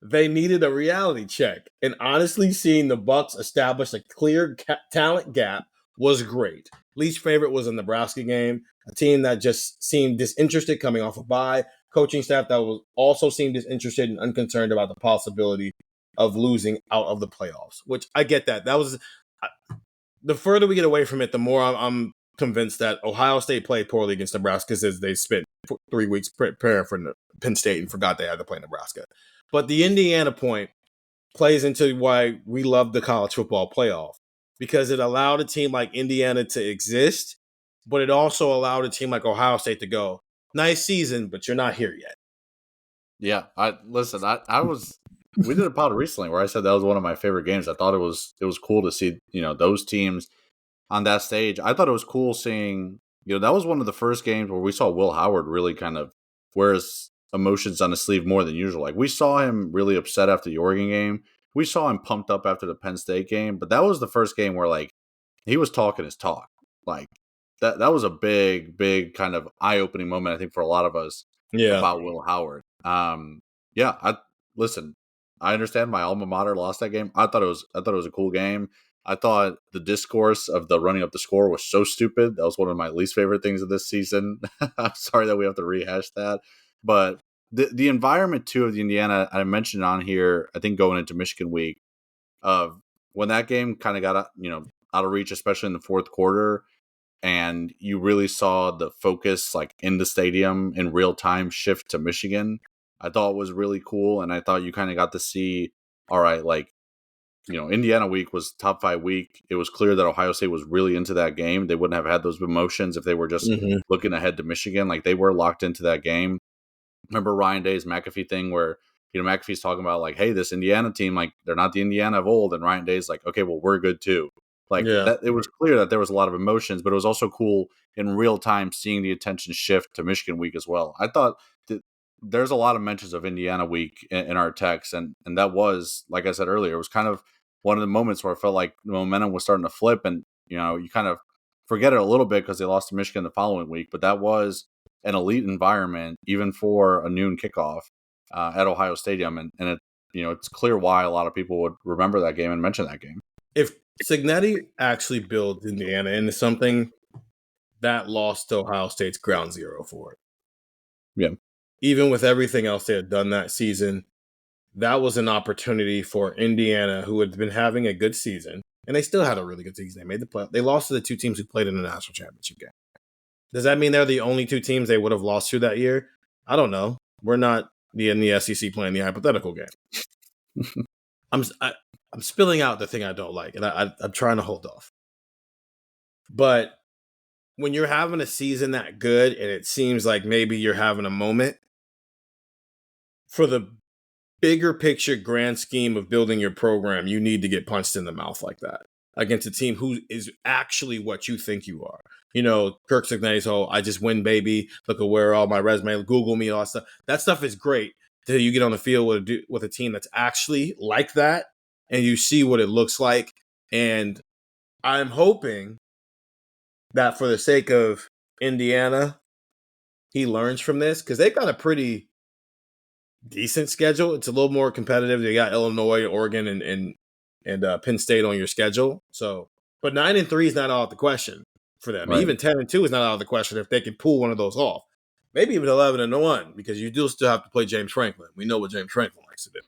they needed a reality check. And honestly, seeing the Bucks establish a clear talent gap was great. Least favorite was the Nebraska game, a team that just seemed disinterested coming off a bye. Coaching staff that was also seemed disinterested and unconcerned about the possibility of losing out of the playoffs, which I get that. That was the further we get away from it, the more I'm convinced that Ohio State played poorly against Nebraska because they spent 3 weeks preparing for Penn State and forgot they had to play Nebraska. But the Indiana point plays into why we love the college football playoff, because it allowed a team like Indiana to exist, but it also allowed a team like Ohio State to go, nice season, but you're not here yet. Yeah, we did a pod recently where I said that was one of my favorite games. I thought it was cool to see, those teams on that stage. I thought it was cool seeing, that was one of the first games where we saw Will Howard really kind of wear his emotions on his sleeve more than usual. Like, we saw him really upset after the Oregon game. We saw him pumped up after the Penn State game, but that was the first game where, like, he was talking his talk. Like, that was a big, big kind of eye-opening moment, I think, for a lot of us about Will Howard. Listen, I understand my alma mater lost that game. I thought it was a cool game. I thought the discourse of the running up the score was so stupid. That was one of my least favorite things of this season. I'm sorry that we have to rehash that. But the environment, too, of the Indiana, I mentioned on here, I think going into Michigan week, of when that game kind of got out of reach, especially in the fourth quarter, and you really saw the focus, like, in the stadium in real time shift to Michigan, I thought was really cool. And I thought you kind of got to see, all right, like, Indiana week was top 5 week. It was clear that Ohio State was really into that game. They wouldn't have had those emotions if they were just looking ahead to Michigan. Like, they were locked into that game. Remember Ryan Day's McAfee thing where, McAfee's talking about, like, hey, this Indiana team, like, they're not the Indiana of old. And Ryan Day's like, okay, well, we're good too. Like, that, it was clear that there was a lot of emotions, but it was also cool in real time seeing the attention shift to Michigan week as well. I thought that there's a lot of mentions of Indiana week in our text. And that was, like I said earlier, it was kind of one of the moments where I felt like the momentum was starting to flip, and, you kind of forget it a little bit because they lost to Michigan the following week, but that was an elite environment, even for a noon kickoff at Ohio Stadium. And it, it's clear why a lot of people would remember that game and mention that game. If Cignetti actually built Indiana into something, that lost to Ohio State's ground zero for it. Yeah. Even with everything else they had done that season, that was an opportunity for Indiana, who had been having a good season, and they still had a really good season. They made the play. They lost to the 2 teams who played in the national championship game. Does that mean they're the only 2 teams they would have lost to that year? I don't know. We're not in the SEC playing the hypothetical game. I'm spilling out the thing I don't like, and I'm trying to hold off. But when you're having a season that good, and it seems like maybe you're having a moment, for the bigger picture, grand scheme of building your program, you need to get punched in the mouth like that against a team who is actually what you think you are. Kirk Cignetti's whole, I just win, baby. Look at where all my resume, Google me, all that stuff. That stuff is great till you get on the field with a team that's actually like that, and you see what it looks like. And I'm hoping that for the sake of Indiana, he learns from this, because they've got a pretty decent schedule. It's a little more competitive. They got Illinois, Oregon, and Penn State on your schedule. So, but 9-3 is not out of the question for them. Right. Even 10-2 is not out of the question if they can pull one of those off. Maybe even 11-1, because you do still have to play James Franklin. We know what James Franklin likes to do.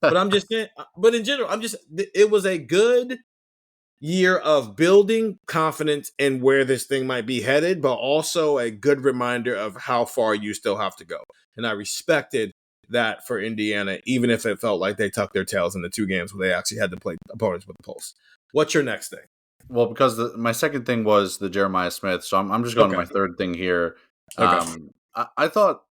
But I'm just saying. But in general, it was a good year of building confidence in where this thing might be headed, but also a good reminder of how far you still have to go. And I respected that for Indiana, even if it felt like they tucked their tails in the 2 games where they actually had to play opponents with the pulse. What's your next thing? Well, because my second thing was the Jeremiah Smith, so I'm just going to my third thing here. Okay. I thought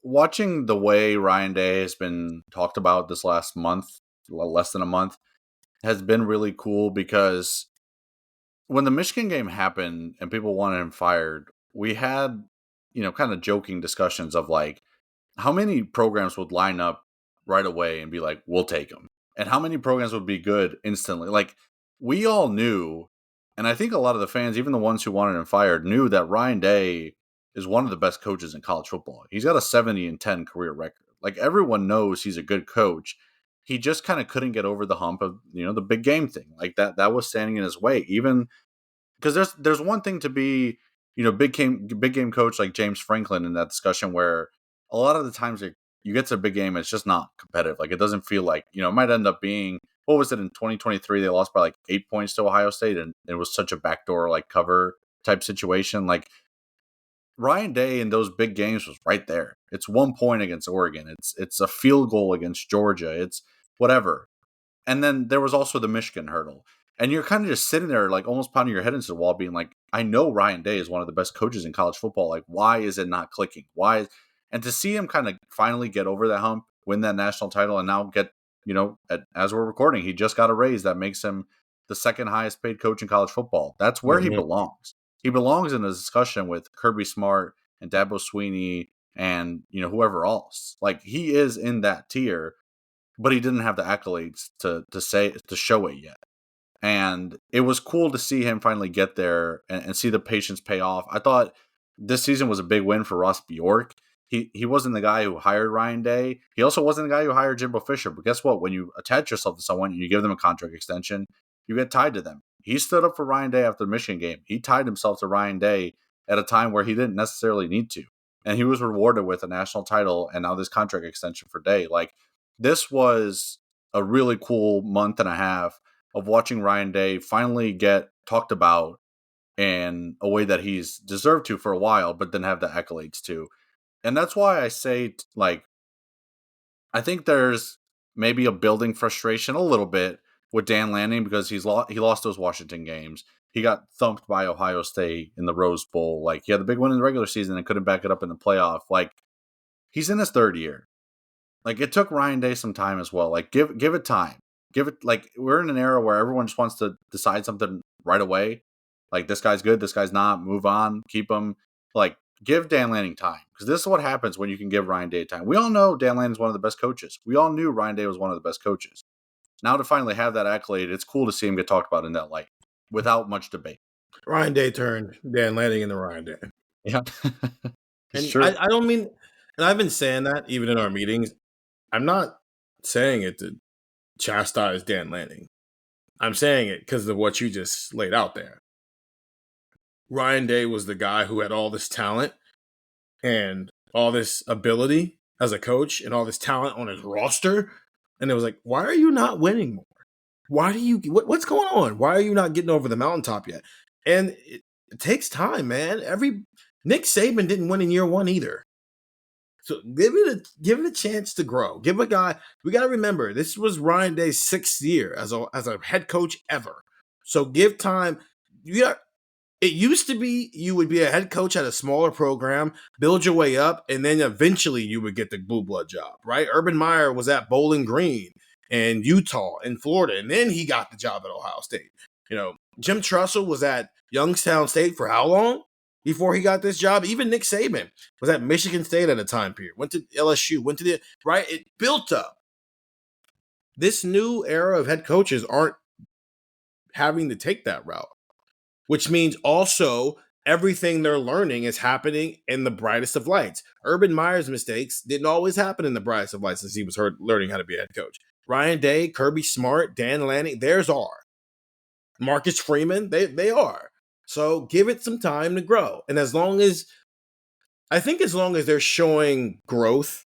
watching the way Ryan Day has been talked about this last month, less than a month, has been really cool because when the Michigan game happened and people wanted him fired, we had, kind of joking discussions of like, how many programs would line up right away and be like, we'll take him? And how many programs would be good instantly? Like, we all knew, and I think a lot of the fans, even the ones who wanted him fired, knew that Ryan Day is one of the best coaches in college football. He's got a 70-10 career record. Like, everyone knows he's a good coach. He just kind of couldn't get over the hump of, the big game thing. Like that was standing in his way. Even because there's one thing to be, big game coach like James Franklin in that discussion where a lot of the times you get to a big game, it's just not competitive. Like it doesn't feel like, it might end up being, what was it in 2023? They lost by like 8 points to Ohio State, and it was such a backdoor like cover type situation. Like Ryan Day in those big games was right there. It's 1 point against Oregon. It's a field goal against Georgia. It's whatever. And then there was also the Michigan hurdle. And you're kind of just sitting there like almost pounding your head into the wall being like, I know Ryan Day is one of the best coaches in college football. Like, why is it not clicking? And to see him kind of finally get over that hump, win that national title, and now get, as we're recording, he just got a raise that makes him the second highest paid coach in college football. That's where he belongs. He belongs in a discussion with Kirby Smart and Dabo Swinney and, whoever else. Like he is in that tier, but he didn't have the accolades to show it yet. And it was cool to see him finally get there and see the patience pay off. I thought this season was a big win for Ross Bjork. He wasn't the guy who hired Ryan Day. He also wasn't the guy who hired Jimbo Fisher. But guess what? When you attach yourself to someone and you give them a contract extension, you get tied to them. He stood up for Ryan Day after the Michigan game. He tied himself to Ryan Day at a time where he didn't necessarily need to. And he was rewarded with a national title and now this contract extension for Day. Like, this was a really cool month and a half of watching Ryan Day finally get talked about in a way that he's deserved to for a while, but then have the accolades too. And that's why I say, like, I think there's maybe a building frustration a little bit with Dan Lanning because he lost those Washington games. He got thumped by Ohio State in the Rose Bowl. Like, he had the big one in the regular season and couldn't back it up in the playoff. Like, he's in his third year. Like, it took Ryan Day some time as well. Like, give it time. Give it, like, we're in an era where everyone just wants to decide something right away. Like, this guy's good, this guy's not, move on, keep him. Like, give Dan Lanning time. Because this is what happens when you can give Ryan Day time. We all know Dan Lanning's one of the best coaches. We all knew Ryan Day was one of the best coaches. Now to finally have that accolade, it's cool to see him get talked about in that light without much debate. Ryan Day turned Dan Lanning into Ryan Day. Yeah. And I don't mean, and I've been saying that even in our meetings. I'm not saying it to chastise Dan Lanning. I'm saying it because of what you just laid out there. Ryan Day was the guy who had all this talent and all this ability as a coach and all this talent on his roster. And it was like, why are you not winning more? Why do you, what's going on? Why are you not getting over the mountaintop yet? And it takes time, man. Nick Saban didn't win in year one either. So give it a chance to grow. Give a guy, we got to remember, this was Ryan Day's 6th year as a head coach ever. So give time. It used to be you would be a head coach at a smaller program, build your way up, and then eventually you would get the blue blood job, right? Urban Meyer was at Bowling Green and Utah and Florida, and then he got the job at Ohio State. Jim Tressel was at Youngstown State for how long before he got this job? Even Nick Saban was at Michigan State at a time period, went to LSU, right? It built up. This new era of head coaches aren't having to take that route, which means also everything they're learning is happening in the brightest of lights. Urban Meyer's mistakes didn't always happen in the brightest of lights as he was learning how to be a head coach. Ryan Day, Kirby Smart, Dan Lanning, theirs are. Marcus Freeman, they are. So give it some time to grow. And as long as they're showing growth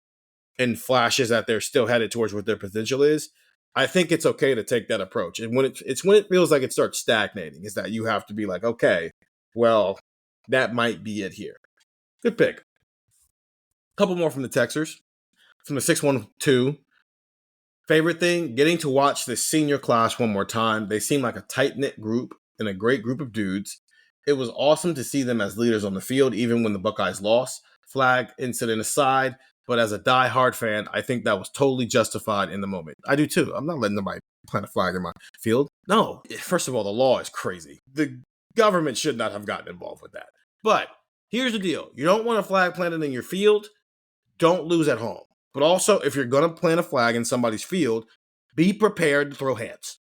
and flashes that they're still headed towards what their potential is, I think it's okay to take that approach. And when it's when it feels like it starts stagnating, is that you have to be like, okay, well, that might be it here. Good pick. Couple more from the Texers. From the 612. Favorite thing, getting to watch the senior class one more time. They seem like a tight-knit group and a great group of dudes. It was awesome to see them as leaders on the field, even when the Buckeyes lost. Flag incident aside, but as a die-hard fan, I think that was totally justified in the moment. I do too. I'm not letting nobody plant a flag in my field. No. First of all, the law is crazy. The government should not have gotten involved with that. But here's the deal. You don't want a flag planted in your field, don't lose at home. But also, if you're going to plant a flag in somebody's field, be prepared to throw hands.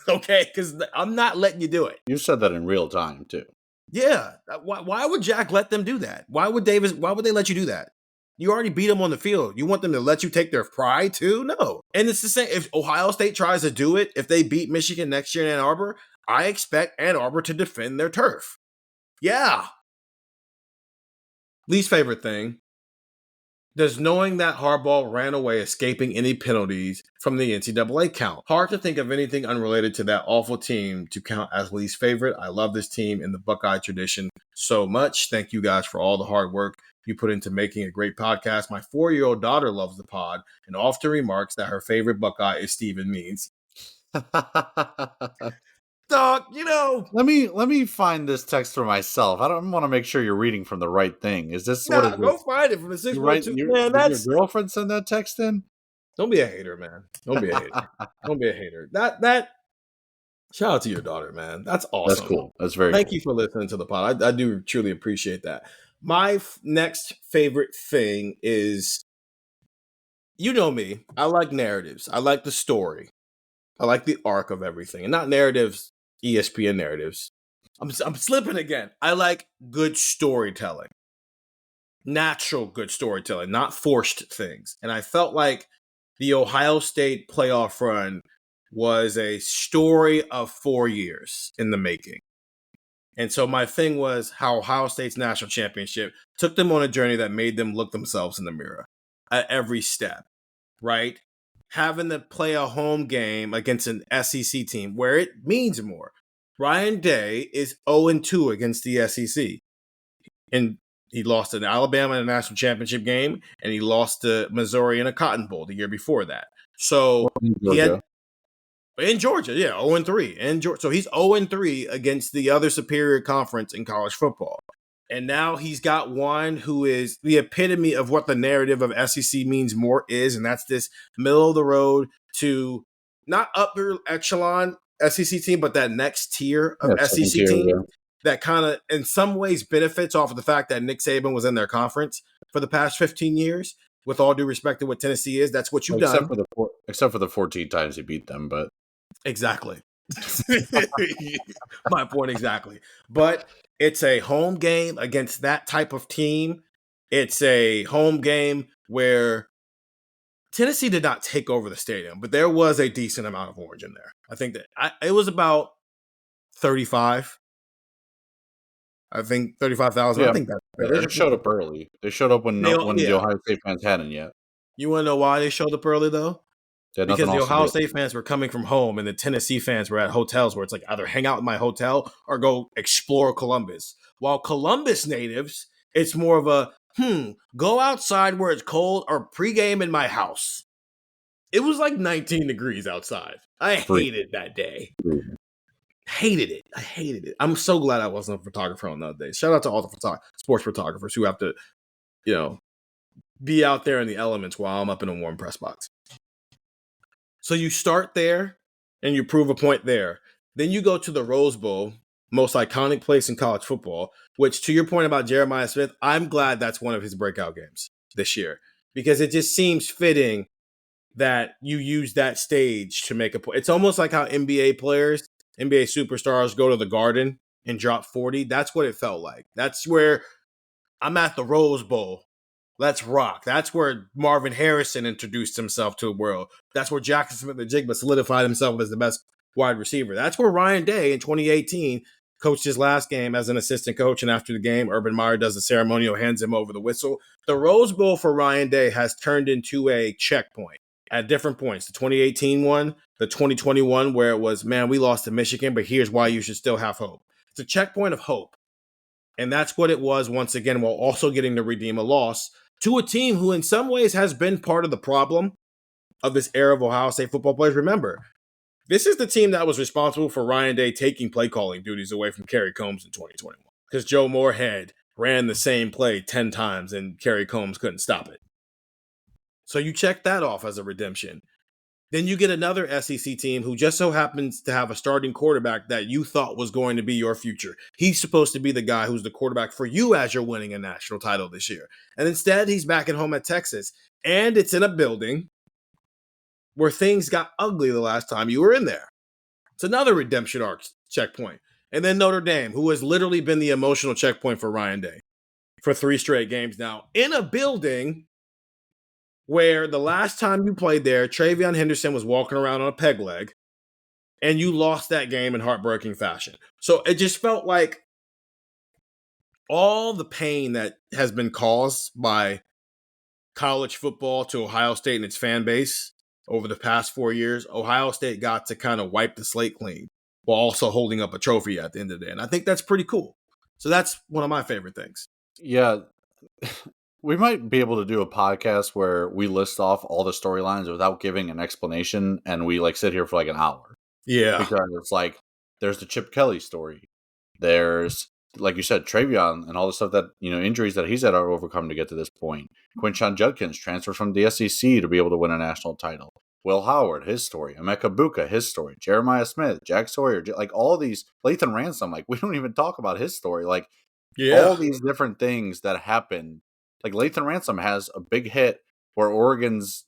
Okay? Because I'm not letting you do it. You said that in real time, too. Yeah. Why would Jack let them do that? Why would they let you do that? You already beat them on the field. You want them to let you take their pride too? No. And it's the same. If Ohio State tries to do it, if they beat Michigan next year in Ann Arbor, I expect Ann Arbor to defend their turf. Yeah. Least favorite thing. Does knowing that Harbaugh ran away escaping any penalties from the NCAA count? Hard to think of anything unrelated to that awful team to count as least favorite. I love this team and the Buckeye tradition so much. Thank you guys for all the hard work you put into making a great podcast. My 4-year-old daughter loves the pod and often remarks that her favorite Buckeye is Stephen Means. Dog, Let me find this text for myself. I don't want to make sure you're reading from the right thing. Is this what it go find it from the 612. Man, did your girlfriend send that text in? Don't be a hater, man. Don't be a hater. Don't be a hater. That shout out to your daughter, man. That's awesome. That's cool. That's very Thank cool. you for listening to the pod. I do truly appreciate that. My next favorite thing is, you know me, I like narratives. I like the story. I like the arc of everything. And not narratives, ESPN narratives. I'm slipping again. I like good storytelling. Natural good storytelling, not forced things. And I felt like the Ohio State playoff run was a story of 4 years in the making. And so my thing was how Ohio State's national championship took them on a journey that made them look themselves in the mirror at every step, right? Having to play a home game against an SEC team where it means more. Ryan Day is 0-2 against the SEC. And he lost to Alabama in a national championship game, and he lost to Missouri in a Cotton Bowl the year before that. So he had in Georgia, 0-3. And so he's 0-3 against the other superior conference in college football. And now he's got one who is the epitome of what the narrative of SEC means more is, and that's this middle of the road to not upper echelon SEC team, but that next tier of SEC team that kind of in some ways benefits off of the fact that Nick Saban was in their conference for the past 15 years. With all due respect to what Tennessee is, that's what you've done. Except for the 14 times he beat them, but exactly. My point exactly. But it's a home game against that type of team. It's a home game where Tennessee did not take over the stadium, but there was a decent amount of orange in there. I think that it was about 35. I think 35,000. Yeah, I think that's fair. They just showed up early. They showed up when the Ohio State fans hadn't yet. You want to know why they showed up early, though? Because the Ohio State fans were coming from home and the Tennessee fans were at hotels where it's like either hang out in my hotel or go explore Columbus. While Columbus natives, it's more of a, go outside where it's cold or pregame in my house. It was like 19 degrees outside. I hated that day. Hated it. I hated it. I'm so glad I wasn't a photographer on that day. Shout out to all the sports photographers who have to, be out there in the elements while I'm up in a warm press box. So you start there and you prove a point there. Then you go to the Rose Bowl, most iconic place in college football, which to your point about Jeremiah Smith, I'm glad that's one of his breakout games this year because it just seems fitting that you use that stage to make a point. It's almost like how NBA players, NBA superstars go to the Garden and drop 40. That's what it felt like. That's where I'm at the Rose Bowl. Let's rock. That's where Marvin Harrison introduced himself to the world. That's where Jackson Smith-Njigba solidified himself as the best wide receiver. That's where Ryan Day in 2018 coached his last game as an assistant coach. And after the game, Urban Meyer does the ceremonial, hands him over the whistle. The Rose Bowl for Ryan Day has turned into a checkpoint. at different points. The 2018 one, the 2021, where it was, man, we lost to Michigan, but here's why you should still have hope. It's a checkpoint of hope. And that's what it was once again, while also getting to redeem a loss to a team who in some ways has been part of the problem of this era of Ohio State football players. Remember, this is the team that was responsible for Ryan Day taking play calling duties away from Kerry Combs in 2021 because Joe Moorhead ran the same play 10 times and Kerry Combs couldn't stop it. So you check that off as a redemption. Then you get another SEC team who just so happens to have a starting quarterback that you thought was going to be your future. He's supposed to be the guy who's the quarterback for you as you're winning a national title this year. And instead, he's back at home at Texas. And it's in a building where things got ugly the last time you were in there. It's another redemption arc checkpoint. And then Notre Dame, who has literally been the emotional checkpoint for Ryan Day for 3 straight games now, in a building where the last time you played there, Travion Henderson was walking around on a peg leg, and you lost that game in heartbreaking fashion. So it just felt like all the pain that has been caused by college football to Ohio State and its fan base over the past 4 years, Ohio State got to kind of wipe the slate clean while also holding up a trophy at the end of the day. And I think that's pretty cool. So that's one of my favorite things. Yeah. We might be able to do a podcast where we list off all the storylines without giving an explanation, and we like sit here for like an hour. Yeah. Because it's like, there's the Chip Kelly story. There's, like you said, Travion and all the stuff that, injuries that he's had to overcome to get to this point. Quinshon Judkins transferred from the SEC to be able to win a national title. Will Howard, his story. Emeka Buka, his story. Jeremiah Smith, Jack Sawyer, like all these. Lathan Ransom, like we don't even talk about his story. Like all these different things that happen. Like Lathan Ransom has a big hit where Oregon's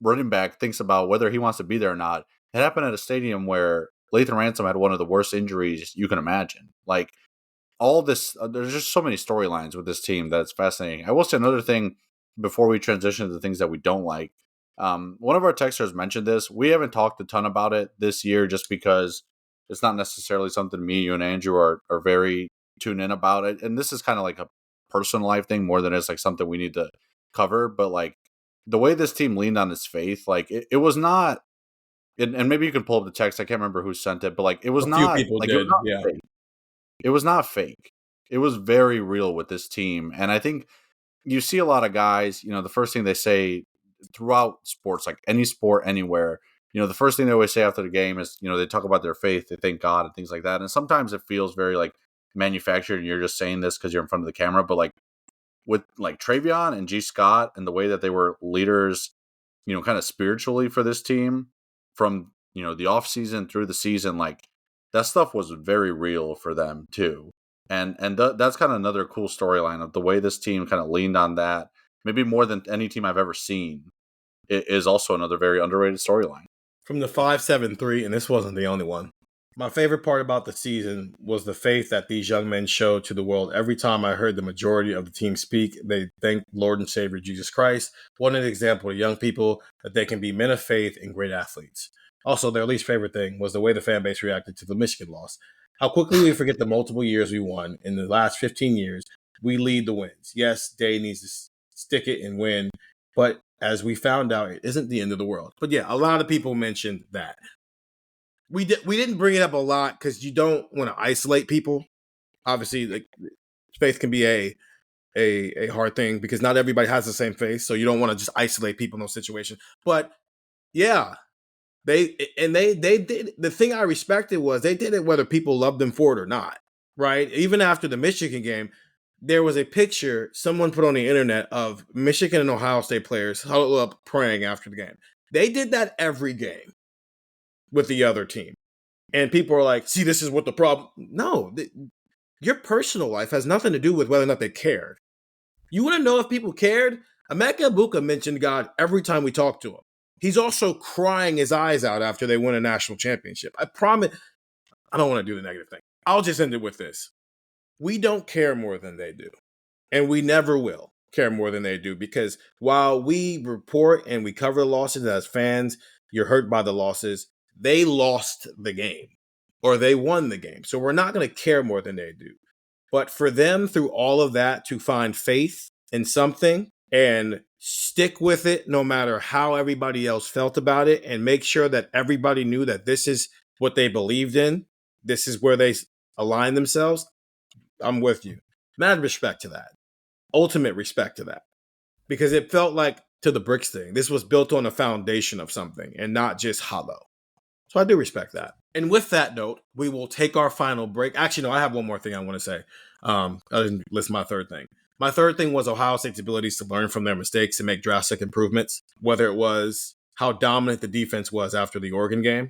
running back thinks about whether he wants to be there or not. It happened at a stadium where Lathan Ransom had one of the worst injuries you can imagine. Like all this, there's just so many storylines with this team that it's fascinating. I will say another thing before we transition to the things that we don't like. One of our texters mentioned this. We haven't talked a ton about it this year just because it's not necessarily something me, you, and Andrew are very tuned in about it. And this is kind of like a personal life thing more than it's like something we need to cover. But like the way this team leaned on its faith, like it was not, and maybe you can pull up the text. I can't remember who sent it, but like it was not like did. Fake. It was not fake. It was very real with this team. And I think you see a lot of guys, the first thing they say throughout sports, like any sport, anywhere, the first thing they always say after the game is, they talk about their faith, they thank God and things like that. And sometimes it feels very like manufactured and you're just saying this because you're in front of the camera. But like with like Travion and G. Scott and the way that they were leaders, kind of spiritually for this team from, the off season through the season, like that stuff was very real for them too. And that's kind of another cool storyline of the way this team kind of leaned on that, maybe more than any team I've ever seen. It is also another very underrated storyline. From the 5-7-3, and this wasn't the only one. My favorite part about the season was the faith that these young men showed to the world. Every time I heard the majority of the team speak, they thanked Lord and Savior Jesus Christ. What an example to young people that they can be men of faith and great athletes. Also, their least favorite thing was the way the fan base reacted to the Michigan loss. How quickly we forget the multiple years we won. In the last 15 years, we lead the wins. Yes, Day needs to stick it and win, but as we found out, it isn't the end of the world. But yeah, a lot of people mentioned that. We didn't bring it up a lot because you don't want to isolate people. Obviously, like faith can be a hard thing because not everybody has the same faith, so you don't want to just isolate people in those situations. But yeah, they did. The thing I respected was they did it whether people loved them for it or not. Right? Even after the Michigan game, there was a picture someone put on the internet of Michigan and Ohio State players huddled up praying after the game. They did that every game with the other team. And people are like, see, this is what the problem. No, your personal life has nothing to do with whether or not they cared. You want to know if people cared? Emeka Buka mentioned God every time we talked to him. He's also crying his eyes out after they win a national championship. I promise. I don't want to do the negative thing. I'll just end it with this. We don't care more than they do. And we never will care more than they do because while we report and we cover the losses as fans, you're hurt by the losses. They lost the game or they won the game. So we're not going to care more than they do. But for them, through all of that, to find faith in something and stick with it no matter how everybody else felt about it, and make sure that everybody knew that this is what they believed in. This is where they align themselves. I'm with you. Mad respect to that. Ultimate respect to that. Because it felt like, to the bricks thing, this was built on a foundation of something and not just hollow. So I do respect that. And with that note, we will take our final break. Actually, no, I have one more thing I want to say. I didn't list my third thing. My third thing was Ohio State's abilities to learn from their mistakes and make drastic improvements, whether it was how dominant the defense was after the Oregon game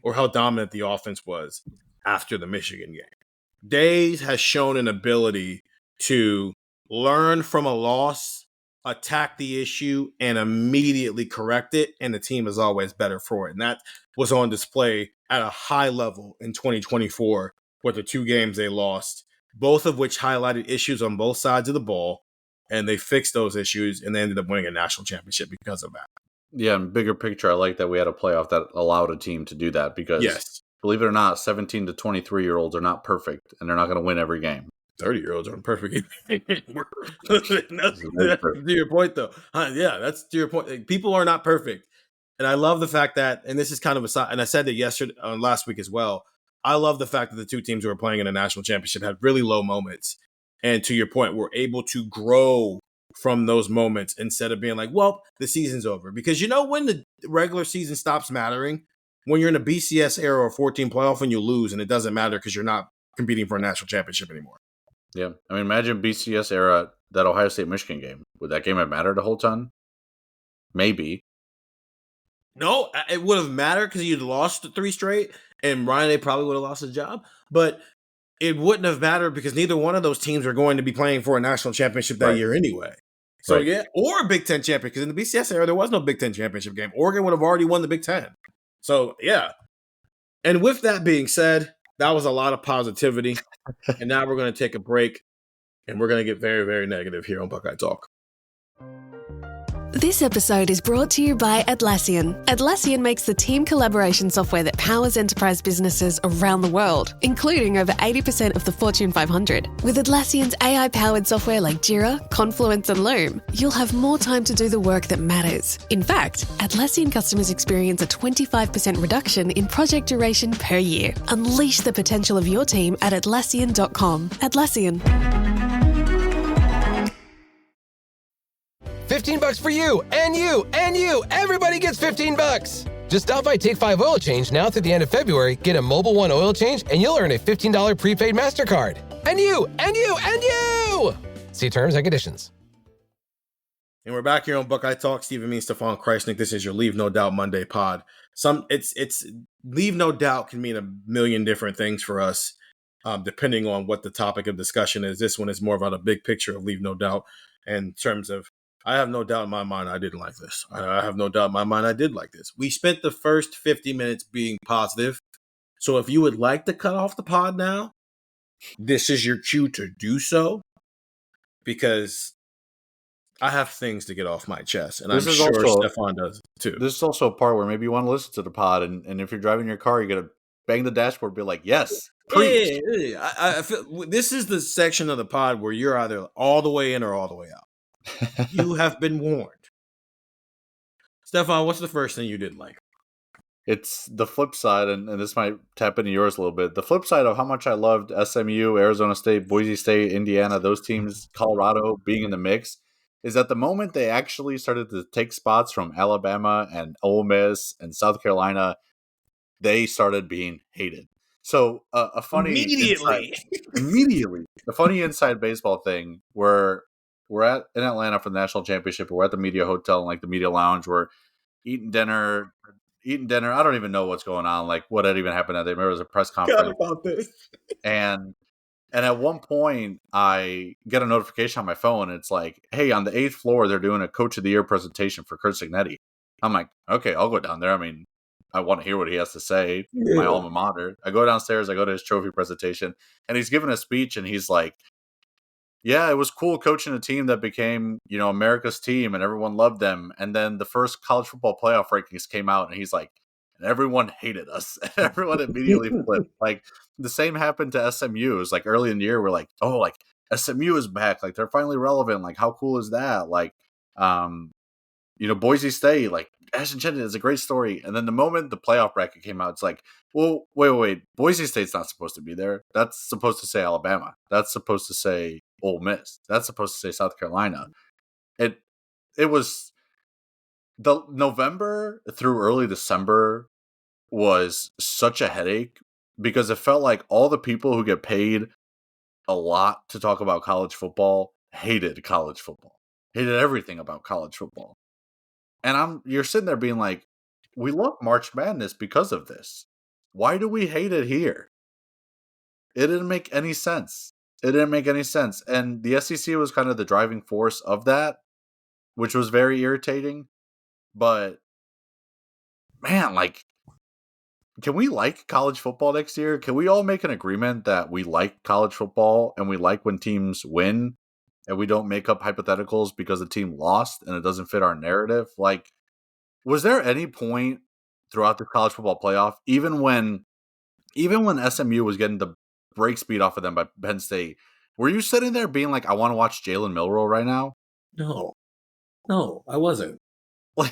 or how dominant the offense was after the Michigan game. Days has shown an ability to learn from a loss, attack the issue, and immediately correct it, and the team is always better for it. And that was on display at a high level in 2024 with the 2 games they lost, both of which highlighted issues on both sides of the ball, and they fixed those issues, and they ended up winning a national championship because of that. Yeah, and bigger picture, I like that we had a playoff that allowed a team to do that because, yes, believe it or not, 17 to 23-year-olds are not perfect, and they're not going to win every game. 30-year-olds aren't perfect. That's to your point, though. Yeah, that's to your point. People are not perfect. And I love the fact that, and this is kind of a side, and I said that yesterday, last week as well, I love the fact that the 2 teams who are playing in a national championship had really low moments. And to your point, we're able to grow from those moments instead of being like, well, the season's over. Because you know when the regular season stops mattering? When you're in a BCS era or 14 playoff and you lose, and it doesn't matter because you're not competing for a national championship anymore. Yeah. I mean, imagine BCS era, that Ohio State-Michigan game. Would that game have mattered a whole ton? Maybe. No, it would have mattered because you'd lost 3 straight, and Ryan A probably would have lost his job. But it wouldn't have mattered because neither one of those teams are going to be playing for a national championship that year anyway. So, yeah, or a Big Ten champion, because in the BCS era, there was no Big Ten championship game. Oregon would have already won the Big Ten. So, yeah. And with that being said, that was a lot of positivity. And now we're going to take a break, and we're going to get very, very negative here on Buckeye Talk. This episode is brought to you by Atlassian. Atlassian makes the team collaboration software that powers enterprise businesses around the world, including over 80% of the Fortune 500. With Atlassian's AI-powered software like Jira, Confluence, and Loom, you'll have more time to do the work that matters. In fact, Atlassian customers experience a 25% reduction in project duration per year. Unleash the potential of your team at Atlassian.com. Atlassian. $15 for you, and you, and you. Everybody gets $15. Just stop by Take 5 Oil Change now through the end of February, get a Mobile One oil change, and you'll earn a $15 prepaid MasterCard. And you, and you, and you! See terms and conditions. And we're back here on Buckeye Talk. Stephen Means, Stefan Krajisnik. This is your Leave No Doubt Monday pod. It's Leave No Doubt can mean a million different things for us, depending on what the topic of discussion is. This one is more about a big picture of Leave No Doubt in terms of, I have no doubt in my mind I didn't like this. I have no doubt in my mind I did like this. We spent the first 50 minutes being positive. So if you would like to cut off the pod now, this is your cue to do so, because I have things to get off my chest, and This I'm is sure also- Stefan does too. This is also a part where maybe you want to listen to the pod, and if you're driving your car, you got to bang the dashboard and be like, yes, preach. Yeah. I feel this is the section of the pod where you're either all the way in or all the way out. You have been warned. Stefan, what's the first thing you didn't like? It's the flip side, and this might tap into yours a little bit. The flip side of how much I loved SMU, Arizona State, Boise State, Indiana, those teams, Colorado being in the mix, is that the moment they actually started to take spots from Alabama and Ole Miss and South Carolina, they started being hated. So a funny immediately, a funny inside baseball thing where we're in Atlanta for the national championship. We're at the media hotel and like the media lounge. We're eating dinner. I don't even know what's going on. Like what had even happened that day. I remember it was a press conference. About this. And at one point I get a notification on my phone. It's like, hey, on the 8th floor, they're doing a Coach of the Year presentation for Kurt Signetti. I'm like, okay, I'll go down there. I mean, I want to hear what he has to say. Yeah. My alma mater. I go downstairs. I go to his trophy presentation, and he's giving a speech, and he's like, yeah, it was cool coaching a team that became, America's team, and everyone loved them. And then the first college football playoff rankings came out, and he's like, and everyone hated us. And everyone immediately flipped. Like the same happened to SMU. It was like early in the year, we're like, oh, like SMU is back. Like they're finally relevant. Like how cool is that? Like Boise State, like Ashton Cheney is a great story. And then the moment the playoff bracket came out, it's like, well, wait. Boise State's not supposed to be there. That's supposed to say Alabama. That's supposed to say Ole Miss. That's supposed to say South Carolina. It was the November through early December was such a headache because it felt like all the people who get paid a lot to talk about college football hated college football, hated everything about college football. And you're sitting there being like, we love March Madness because of this. Why do we hate it here? It didn't make any sense. And the SEC was kind of the driving force of that, which was very irritating. But man, like, can we like college football next year? Can we all make an agreement that we like college football and we like when teams win and we don't make up hypotheticals because the team lost and it doesn't fit our narrative? Like, was there any point throughout the college football playoff, even when SMU was getting the brakes beat off of them by Penn State, were you sitting there being like, I want to watch Jalen Milroe right now? No, I wasn't. What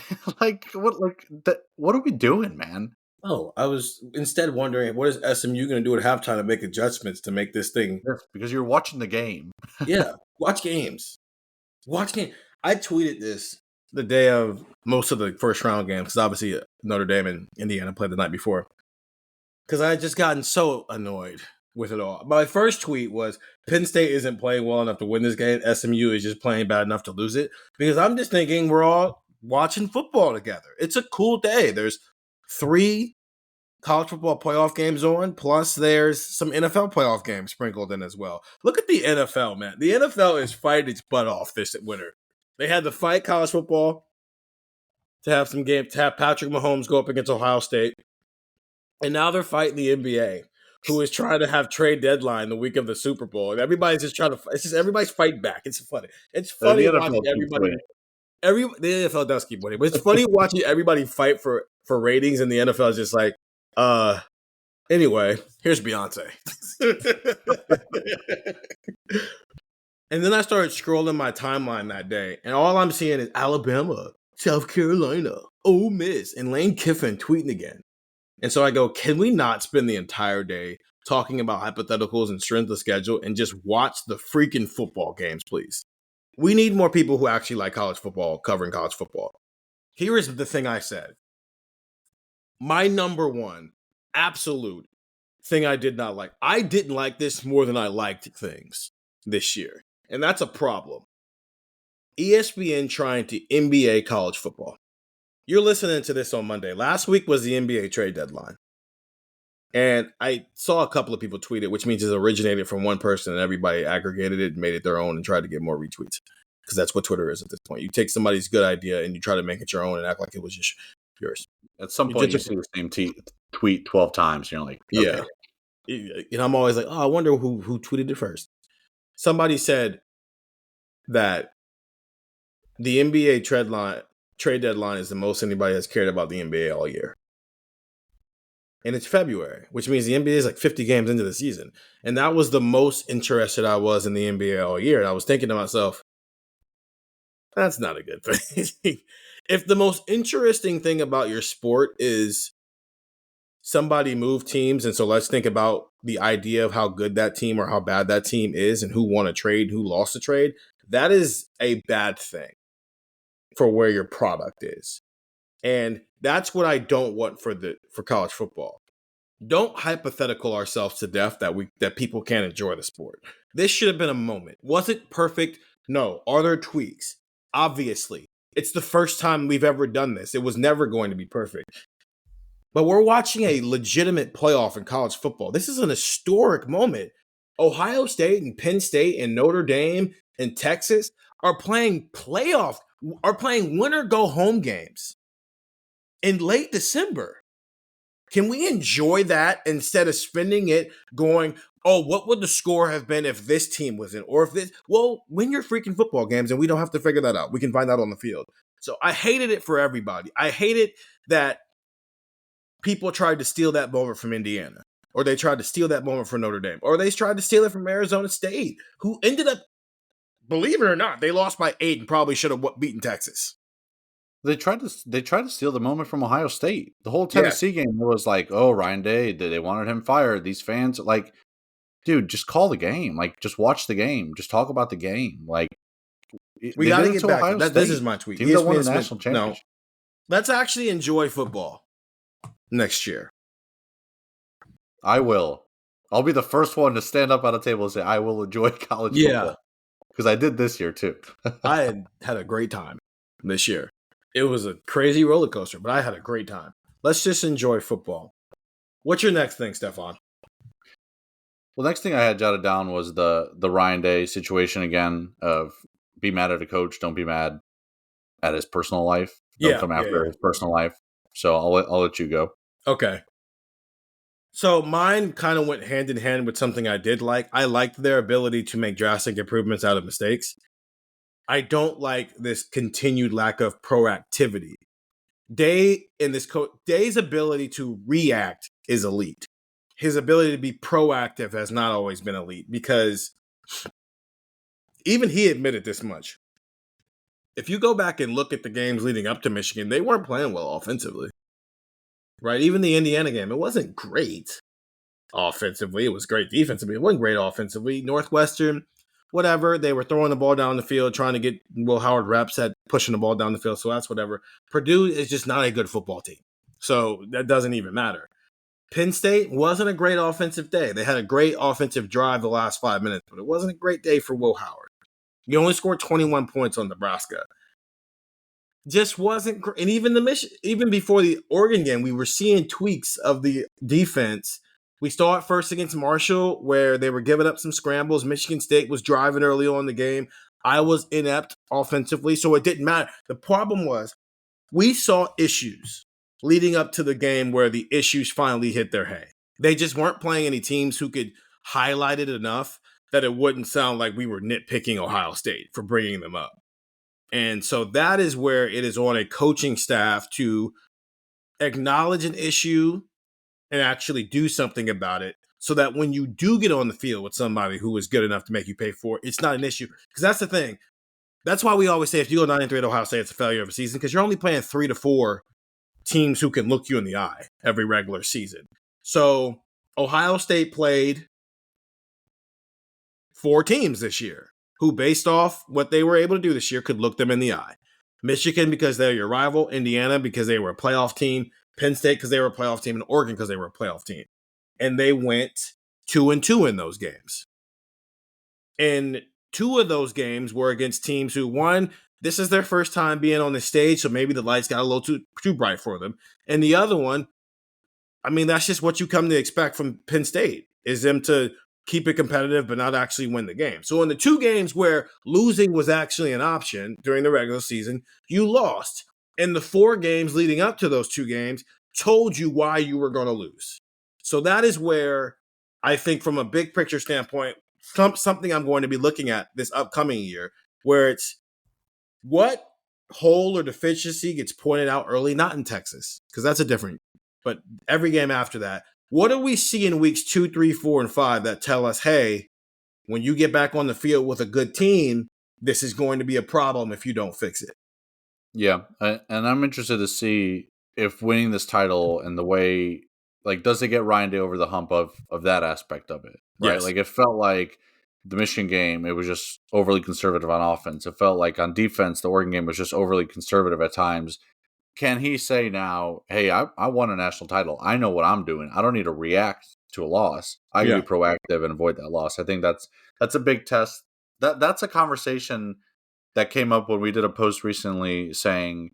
are we doing, man? Oh, I was instead wondering, what is SMU going to do at halftime to make adjustments to make this thing? Yes, because you're watching the game. Yeah, watch games. I tweeted this the day of most of the first round games because obviously Notre Dame and Indiana played the night before. Because I had just gotten so annoyed with it all. My first tweet was, Penn State isn't playing well enough to win this game. SMU is just playing bad enough to lose it. Because I'm just thinking we're all watching football together. It's a cool day. There's 3 college football playoff games on, plus there's some NFL playoff games sprinkled in as well. Look at the NFL, man. The NFL is fighting its butt off this winter. They had to fight college football to have some game, to have Patrick Mahomes go up against Ohio State. And now they're fighting the NBA, who is trying to have trade deadline the week of the Super Bowl. And everybody's just trying to, it's just everybody's fighting back. It's funny. It's funny watching everybody. The NFL does keep winning, but it's funny watching everybody fight for ratings, and the NFL is just like, anyway, here's Beyonce. And then I started scrolling my timeline that day, and all I'm seeing is Alabama, South Carolina, Ole Miss, and Lane Kiffin tweeting again. And so I go, can we not spend the entire day talking about hypotheticals and strength of schedule and just watch the freaking football games, please? We need more people who actually like college football covering college football. Here is the thing I said. My number one absolute thing I did not like. I didn't like this more than I liked things this year. And that's a problem. ESPN trying to NBA college football. You're listening to this on Monday. Last week was the NBA trade deadline. And I saw a couple of people tweet it, which means it originated from one person and everybody aggregated it and made it their own and tried to get more retweets. Because that's what Twitter is at this point. You take somebody's good idea and you try to make it your own and act like it was just yours. At some point, you see the same tweet 12 times. You're like, okay. Yeah. And I'm always like, I wonder who tweeted it first. Somebody said that the NBA trade deadline is the most anybody has cared about the NBA all year. And it's February, which means the NBA is like 50 games into the season. And that was the most interested I was in the NBA all year. And I was thinking to myself, that's not a good thing. If the most interesting thing about your sport is somebody moved teams, and so let's think about the idea of how good that team or how bad that team is and who won a trade, who lost a trade, that is a bad thing for where your product is. And that's what I don't want for college football. Don't hypothetical ourselves to death that people can't enjoy the sport. This should have been a moment. Was it perfect? No. Are there tweaks? Obviously. It's the first time we've ever done this. It was never going to be perfect. But we're watching a legitimate playoff in college football. This is an historic moment. Ohio State and Penn State and Notre Dame and Texas are playing winner go home games in late December. Can we enjoy that instead of spending it going, oh, what would the score have been if this team was in? Or if this, well, win your freaking football games and we don't have to figure that out. We can find out on the field. So I hated it for everybody. I hated that people tried to steal that moment from Indiana, or they tried to steal that moment from Notre Dame, or they tried to steal it from Arizona State, who ended up believe it or not, they lost by 8 and probably should have beaten Texas. They tried to steal the moment from Ohio State. The whole Tennessee game was like, oh, Ryan Day, they wanted him fired. These fans, like, dude, just call the game. Like, just watch the game. Just talk about the game. Like, we got to get back. This is my tweet. Team that won the national championship. No, let's actually enjoy football next year. I will. I'll be the first one to stand up at a table and say, I will enjoy college football. Because I did this year, too. I had a great time this year. It was a crazy roller coaster, but I had a great time. Let's just enjoy football. What's your next thing, Stefan? Well, next thing I had jotted down was the Ryan Day situation again of be mad at a coach, don't be mad at his personal life. Don't come after his personal life. So I'll let you go. Okay. So mine kind of went hand in hand with something I did like. I liked their ability to make drastic improvements out of mistakes. I don't like this continued lack of proactivity. Day's ability to react is elite. His ability to be proactive has not always been elite because even he admitted this much. If you go back and look at the games leading up to Michigan, they weren't playing well offensively. Right? Even the Indiana game, it wasn't great offensively. It was great defensively. It wasn't great offensively. Northwestern, whatever. They were throwing the ball down the field, trying to get Will Howard reps at pushing the ball down the field. So that's whatever. Purdue is just not a good football team. So that doesn't even matter. Penn State wasn't a great offensive day. They had a great offensive drive the last 5 minutes, but it wasn't a great day for Will Howard. You only scored 21 points on Nebraska. Just wasn't great. And even before the Oregon game, we were seeing tweaks of the defense. We saw it first against Marshall, where they were giving up some scrambles. Michigan State was driving early on in the game. I was inept offensively, so it didn't matter. The problem was we saw issues leading up to the game where the issues finally hit their head. They just weren't playing any teams who could highlight it enough that it wouldn't sound like we were nitpicking Ohio State for bringing them up. And so that is where it is on a coaching staff to acknowledge an issue and actually do something about it so that when you do get on the field with somebody who is good enough to make you pay for it, it's not an issue. Because that's the thing. That's why we always say if you go 9-3 at Ohio State, it's a failure of a season because you're only playing 3 to 4 teams who can look you in the eye every regular season. So Ohio State played 4 teams this year who, based off what they were able to do this year, could look them in the eye. Michigan, because they're your rival. Indiana, because they were a playoff team. Penn State, because they were a playoff team. And Oregon, because they were a playoff team. And they went 2-2 in those games. And 2 of those games were against teams who, one, this is their first time being on the stage, so maybe the lights got a little too bright for them. And the other one, I mean, that's just what you come to expect from Penn State, is them to keep it competitive but not actually win the game. So in the 2 games where losing was actually an option during the regular season, you lost. And the 4 games leading up to those 2 games told you why you were going to lose. So that is where I think from a big picture standpoint, something I'm going to be looking at this upcoming year, where it's what hole or deficiency gets pointed out early, not in Texas, because that's a different, but every game after that. What do we see in weeks 2, 3, 4, and 5 that tell us, hey, when you get back on the field with a good team, this is going to be a problem if you don't fix it? Yeah, and I'm interested to see if winning this title and the way, like, does it get Ryan Day over the hump of that aspect of it? Right, Yes. Like it felt like the Michigan game, it was just overly conservative on offense. It felt like on defense, the Oregon game was just overly conservative at times. Can he say now, hey, I won a national title. I know what I'm doing. I don't need to react to a loss. I can be proactive and avoid that loss. I think that's a big test. That's a conversation that came up when we did a post recently saying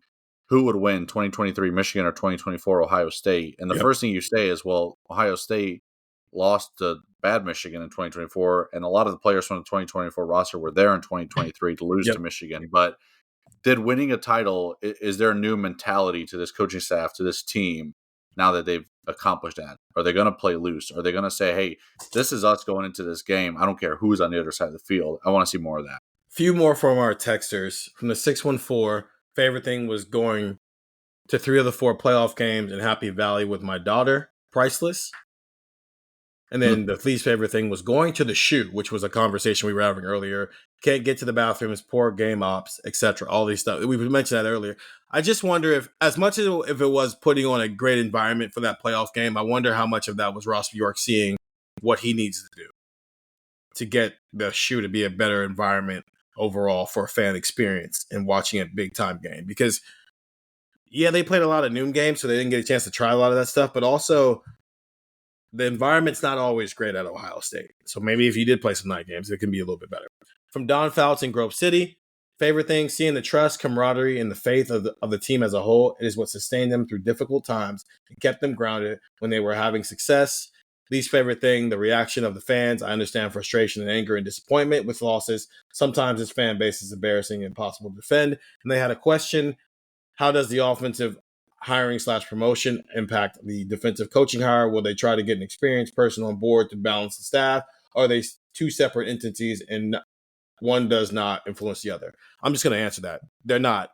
who would win 2023 Michigan or 2024 Ohio State. And the first thing you say is, well, Ohio State lost to bad Michigan in 2024. And a lot of the players from the 2024 roster were there in 2023 to lose to Michigan. But did winning a title, is there a new mentality to this coaching staff, to this team, now that they've accomplished that? Are they going to play loose? Are they going to say, hey, this is us going into this game. I don't care who's on the other side of the field. I want to see more of that. Few more from our texters. From the 614, favorite thing was going to 3 of the 4 playoff games in Happy Valley with my daughter. Priceless. And then the least favorite thing was going to the shoe, which was a conversation we were having earlier. Can't get to the bathrooms, poor game ops, etc. All these stuff. We mentioned that earlier. I just wonder if, as much as if it was putting on a great environment for that playoff game, I wonder how much of that was Ross Bjork seeing what he needs to do to get the shoe to be a better environment overall for a fan experience and watching a big time game. Because, yeah, they played a lot of noon games, so they didn't get a chance to try a lot of that stuff, but also the environment's not always great at Ohio State. So maybe if you did play some night games, it can be a little bit better. From Don Fouts in Grove City, favorite thing, seeing the trust, camaraderie, and the faith of the team as a whole. It is what sustained them through difficult times and kept them grounded when they were having success. Least favorite thing, the reaction of the fans. I understand frustration and anger and disappointment with losses. Sometimes this fan base is embarrassing and impossible to defend. And they had a question, how does the offensive hiring / promotion impact the defensive coaching hire? Will they try to get an experienced person on board to balance the staff? Or are they two separate entities and one does not influence the other? I'm just going to answer that. They're not.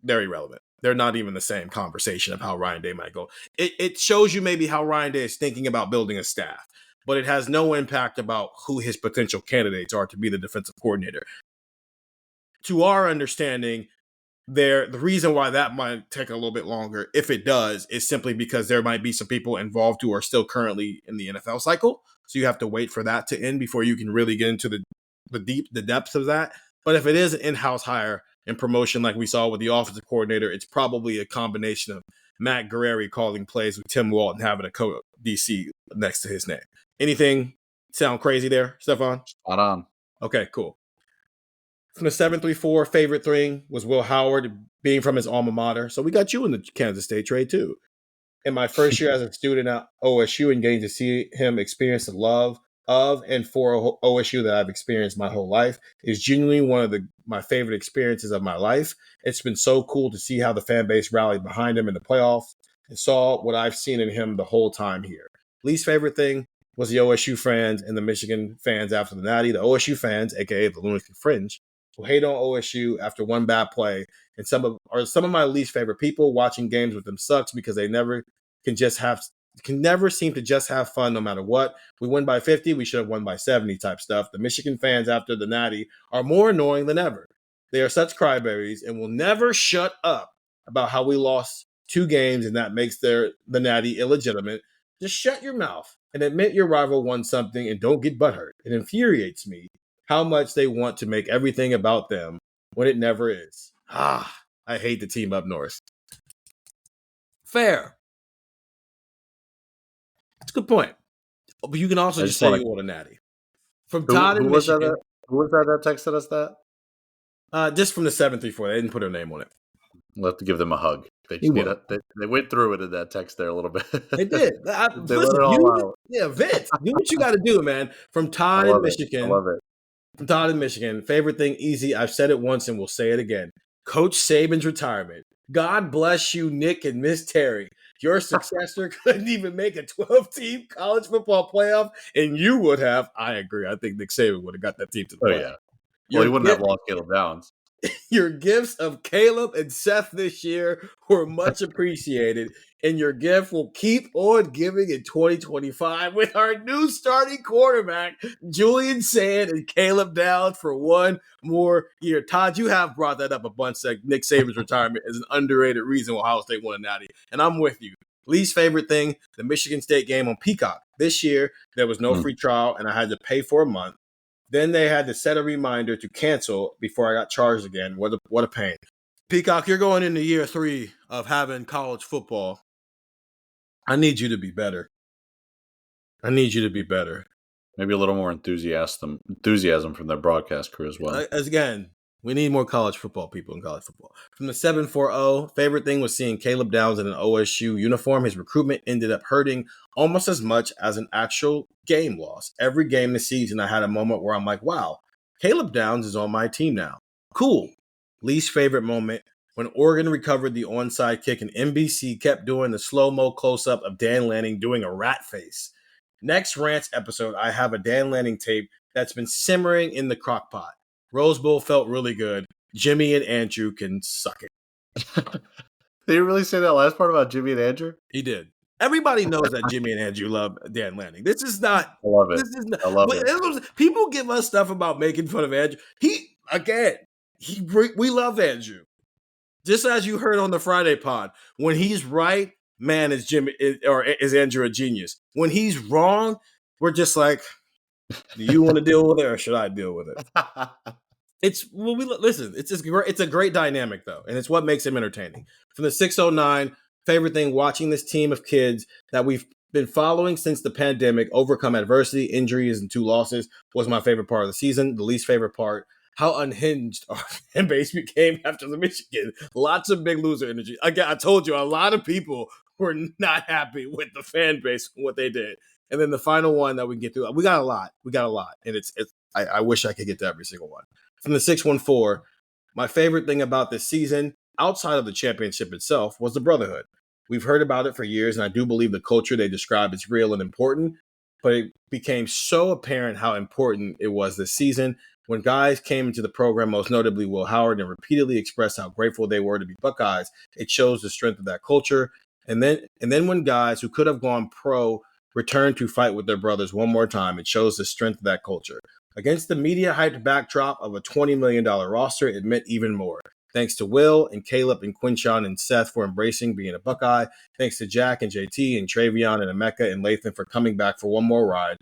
They're irrelevant. They're not even the same conversation of how Ryan Day might go. It shows you maybe how Ryan Day is thinking about building a staff, but it has no impact about who his potential candidates are to be the defensive coordinator. To our understanding, the reason why that might take a little bit longer, if it does, is simply because there might be some people involved who are still currently in the NFL cycle. So you have to wait for that to end before you can really get into the depths of that. But if it is an in-house hire and promotion like we saw with the offensive coordinator, it's probably a combination of Matt Guerrieri calling plays with Tim Walton having a co-DC next to his name. Anything sound crazy there, Stefan? Spot on. Okay, cool. From the 734, favorite thing was Will Howard being from his alma mater. So we got you in the Kansas State trade too. In my first year as a student at OSU and getting to see him experience the love of and for OSU that I've experienced my whole life is genuinely one of my favorite experiences of my life. It's been so cool to see how the fan base rallied behind him in the playoffs and saw what I've seen in him the whole time here. Least favorite thing was the OSU fans and the Michigan fans after the Natty. The OSU fans, aka the Lunatic Fringe, who hate on OSU after one bad play, and some of my least favorite people. Watching games with them sucks because they never can never seem to just have fun no matter what. We win by 50, we should have won by 70 type stuff. The Michigan fans after the Natty are more annoying than ever. They are such cryberries and will never shut up about how we lost 2 games and that makes the Natty illegitimate. Just shut your mouth and admit your rival won something and don't get butthurt. It infuriates me how much they want to make everything about them when it never is. I hate the team up north. Fair. That's a good point. But you can also just say you want a Natty. From Todd in Michigan. Who was that texted us that? Just from the 734. They didn't put her name on it. We'll have to give them a hug. They went through it in that text there a little bit. They did. They let it all out. Yeah, Vince, do what you got to do, man. From Todd in Michigan. I love it. From Todd in Michigan. Favorite thing, easy. I've said it once and we'll say it again. Coach Saban's retirement. God bless you, Nick and Miss Terry. Your successor couldn't even make a 12-team college football playoff, and you would have. I agree. I think Nick Saban would have got that team to the playoff. Yeah. Well, he wouldn't have lost Caleb Downs. Your gifts of Caleb and Seth this year were much appreciated, and your gift will keep on giving in 2025 with our new starting quarterback, Julian Sand and Caleb Downs for one more year. Todd, you have brought that up a bunch. That Nick Saban's retirement is an underrated reason why Ohio State won a Natty, and I'm with you. Least favorite thing, the Michigan State game on Peacock. This year, there was no free trial, and I had to pay for a month. Then they had to set a reminder to cancel before I got charged again. What a pain. Peacock, you're going into year 3 of having college football. I need you to be better. Maybe a little more enthusiasm from their broadcast crew as well. Again, we need more college football people in college football. From the 740, favorite thing was seeing Caleb Downs in an OSU uniform. His recruitment ended up hurting almost as much as an actual game loss. Every game this season, I had a moment where I'm like, wow, Caleb Downs is on my team now. Cool. Least favorite moment, when Oregon recovered the onside kick and NBC kept doing the slow-mo close-up of Dan Lanning doing a rat face. Next Rants episode, I have a Dan Lanning tape that's been simmering in the crock pot. Rose Bowl felt really good. Jimmy and Andrew can suck it. Did you really say that last part about Jimmy and Andrew? He did. Everybody knows that Jimmy and Andrew love Dan Lanning. This is not. I love it. This is not. I love But it. people give us stuff about making fun of Andrew. We love Andrew. Just as you heard on the Friday pod, when he's right, man, is Andrew a genius? When he's wrong, we're just like, do you want to deal with it or should I deal with it? Listen. It's a great dynamic though, and it's what makes him entertaining. From the 609, favorite thing watching this team of kids that we've been following since the pandemic overcome adversity, injuries, and 2 losses was my favorite part of the season. The least favorite part, how unhinged our fan base became after the Michigan. Lots of big loser energy. Again, I told you, a lot of people were not happy with the fan base and what they did. And then the final one that we can get through, we got a lot. And I wish I could get to every single one. From the 614, my favorite thing about this season, outside of the championship itself, was the brotherhood. We've heard about it for years, and I do believe the culture they describe is real and important, but it became so apparent how important it was this season when guys came into the program, most notably Will Howard, and repeatedly expressed how grateful they were to be Buckeyes. It shows the strength of that culture. And then when guys who could have gone pro returned to fight with their brothers one more time, it shows the strength of that culture. Against the media-hyped backdrop of a $20 million roster, it meant even more. Thanks to Will and Caleb and Quinshon and Seth for embracing being a Buckeye. Thanks to Jack and JT and Travion and Emeka and Lathan for coming back for one more ride.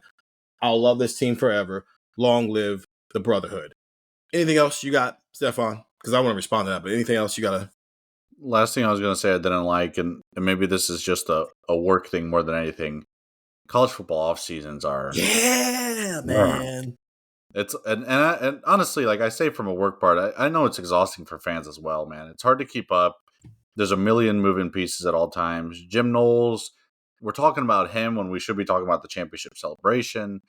I'll love this team forever. Long live the brotherhood. Anything else you got, Stefan? Because I want to respond to that, but anything else you got to... Last thing I was going to say I didn't like, and maybe this is just a work thing more than anything. College football off seasons are... Yeah, man. It's and honestly, like I say from a work part, I know it's exhausting for fans as well, man. It's hard to keep up. There's a million moving pieces at all times. Jim Knowles, we're talking about him when we should be talking about the championship celebration.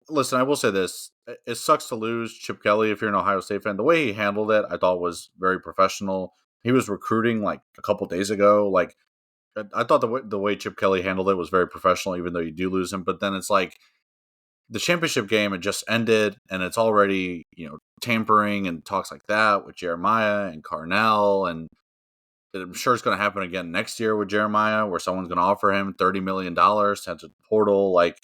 Listen, I will say this. It sucks to lose Chip Kelly if you're an Ohio State fan. The way he handled it, I thought was very professional. He was recruiting like a couple days ago. Like I thought the way Chip Kelly handled it was very professional, even though you do lose him. But then it's like the championship game had just ended, and it's already, tampering and talks like that with Jeremiah and Carnell. And I'm sure it's going to happen again next year with Jeremiah, where someone's going to offer him $30 million to enter the portal. Like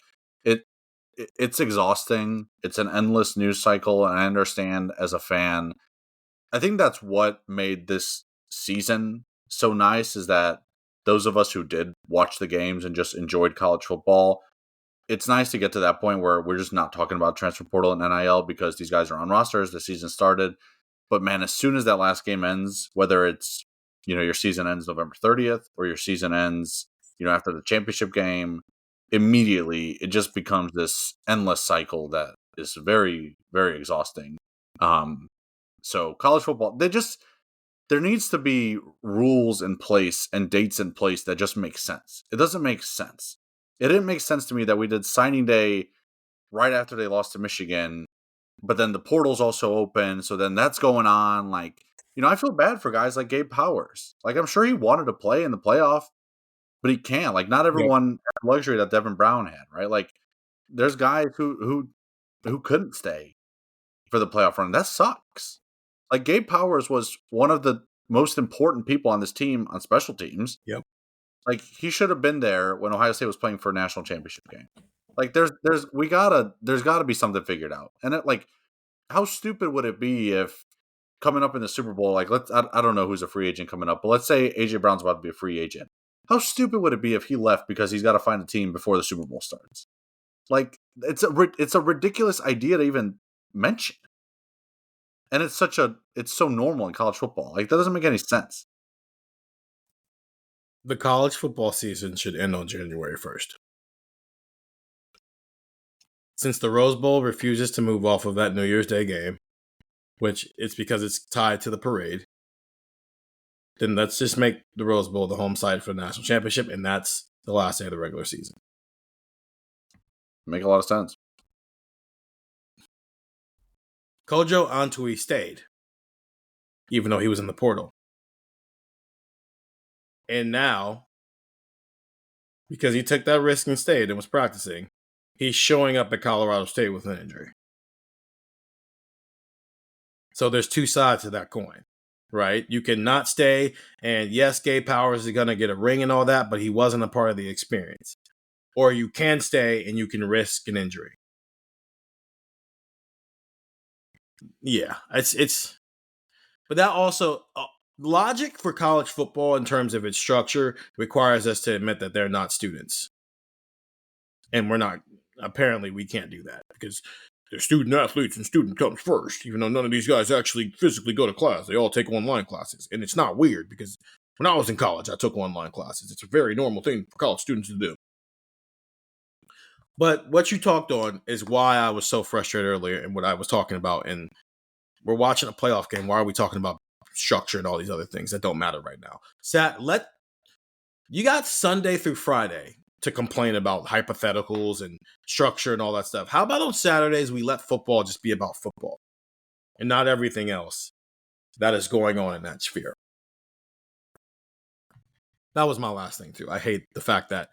it's exhausting. It's an endless news cycle. And I understand as a fan, I think that's what made this season so nice, is that those of us who did watch the games and just enjoyed college football, it's nice to get to that point where we're just not talking about transfer portal and NIL because these guys are on rosters. The season started. But man, as soon as that last game ends, whether it's, your season ends November 30th or your season ends, after the championship game, immediately it just becomes this endless cycle that is very, very exhausting. So college football, there needs to be rules in place and dates in place that just make sense. It doesn't make sense. It didn't make sense to me that we did signing day right after they lost to Michigan, but then the portal's also open. So then that's going on. Like, I feel bad for guys like Gabe Powers. Like, I'm sure he wanted to play in the playoff, but he can't. Like, not everyone had the luxury that Devin Brown had, right? Like, there's guys who couldn't stay for the playoff run. That sucks. Like, Gabe Powers was one of the most important people on this team on special teams. Yep. Like, he should have been there when Ohio State was playing for a national championship game. Like, there's gotta be something figured out. And how stupid would it be if coming up in the Super Bowl, like I don't know who's a free agent coming up, but let's say AJ Brown's about to be a free agent. How stupid would it be if he left because he's got to find a team before the Super Bowl starts? Like, it's a ridiculous idea to even mention. And it's so normal in college football. Like, that doesn't make any sense. The college football season should end on January 1st. Since the Rose Bowl refuses to move off of that New Year's Day game, which it's because it's tied to the parade, then let's just make the Rose Bowl the home site for the national championship, and that's the last day of the regular season. Make a lot of sense. Kojo Antwi stayed, even though he was in the portal. And now, because he took that risk and stayed and was practicing, he's showing up at Colorado State with an injury. So there's two sides to that coin. right? You cannot stay, and yes, Gabe Powers is going to get a ring and all that, but he wasn't a part of the experience. Or you can stay and you can risk an injury. Yeah, it's but that also logic for college football in terms of its structure requires us to admit that they're not students. And we're not, apparently we can't do that because they're student athletes and student comes first, even though none of these guys actually physically go to class. They all take online classes. And it's not weird because when I was in college, I took online classes. It's a very normal thing for college students to do. But what you talked on is why I was so frustrated earlier and what I was talking about. And we're watching a playoff game. Why are we talking about structure and all these other things that don't matter right now? You got Sunday through Friday to complain about hypotheticals and structure and all that stuff. How about on Saturdays we let football just be about football and not everything else that is going on in that sphere? That was my last thing too. I hate the fact that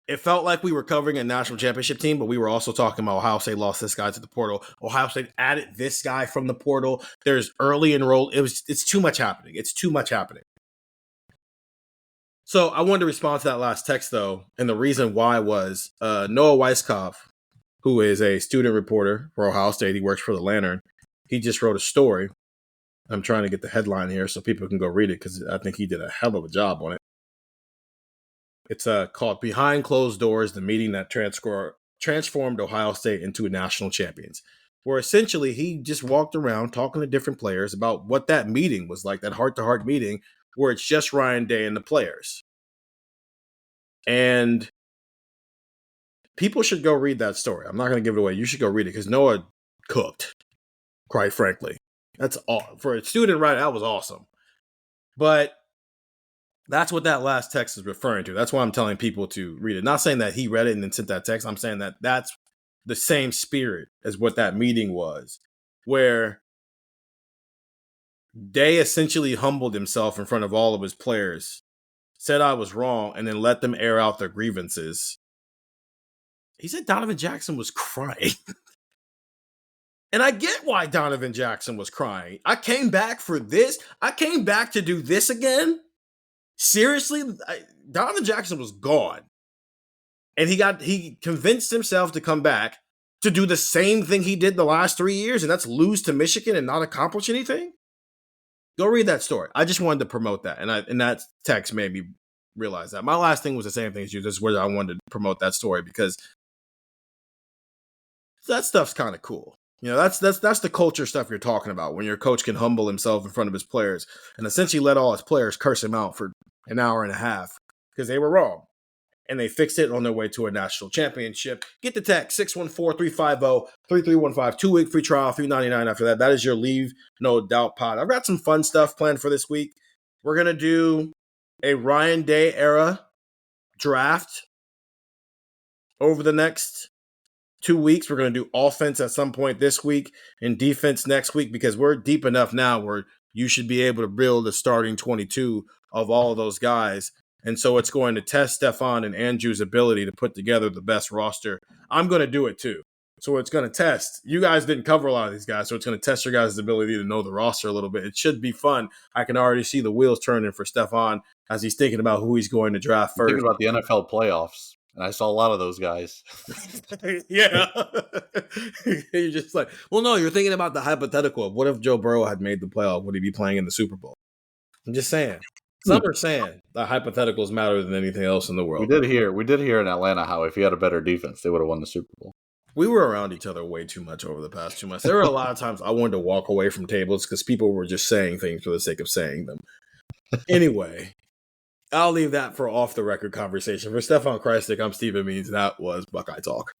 it felt like we were covering a national championship team, but we were also talking about Ohio State lost this guy to the portal. Ohio State added this guy from the portal. There's early enroll. It's too much happening. It's too much happening. So I wanted to respond to that last text, though, and the reason why was Noah Weiskopf, who is a student reporter for Ohio State. He works for the Lantern. He just wrote a story. I'm trying to get the headline here so people can go read it because I think he did a hell of a job on it. It's called Behind Closed Doors, the meeting that transformed Ohio State into national champions, where essentially he just walked around talking to different players about what that meeting was like, that heart-to-heart meeting where it's just Ryan Day and the players. And people should go read that story. I'm not going to give it away. You should go read it because Noah cooked, quite frankly. That's all. For a student, right, that was awesome. But that's what that last text is referring to. That's why I'm telling people to read it. Not saying that he read it and then sent that text. I'm saying that that's the same spirit as what that meeting was, where Day essentially humbled himself in front of all of his players, said I was wrong, and then let them air out their grievances. He said Donovan Jackson was crying. And I get why Donovan Jackson was crying. I came back for this. I came back to do this again. Seriously, Donovan Jackson was gone. And he convinced himself to come back to do the same thing he did the last 3 years, and that's lose to Michigan and not accomplish anything. Go read that story. I just wanted to promote that. And that text made me realize that. My last thing was the same thing as you. This is where I wanted to promote that story because that stuff's kind of cool. You know, that's the culture stuff you're talking about when your coach can humble himself in front of his players and essentially let all his players curse him out for an hour and a half because they were wrong. And they fixed it on their way to a national championship. Get the text, 614-350-3315. 2-week free trial, $3.99 after that. That is your Leave No Doubt pod. I've got some fun stuff planned for this week. We're going to do a Ryan Day era draft over the next 2 weeks. We're going to do offense at some point this week and defense next week because we're deep enough now where you should be able to build a starting 22 of all of those guys. And so it's going to test Stefan and Andrew's ability to put together the best roster. I'm going to do it too. So it's going to test. You guys didn't cover a lot of these guys, so it's going to test your guys' ability to know the roster a little bit. It should be fun. I can already see the wheels turning for Stefan as he's thinking about who he's going to draft first. Thinking about the NFL playoffs. And I saw a lot of those guys. Yeah. You're just like, well, no, you're thinking about the hypothetical of what if Joe Burrow had made the playoff? Would he be playing in the Super Bowl? I'm just saying. Some are saying that hypotheticals matter than anything else in the world. We did hear in Atlanta how if he had a better defense, they would have won the Super Bowl. We were around each other way too much over the past 2 months. There were a lot of times I wanted to walk away from tables because people were just saying things for the sake of saying them. Anyway, I'll leave that for off-the-record conversation. For Stefan Krajisnik, I'm Stephen Means. That was Buckeye Talk.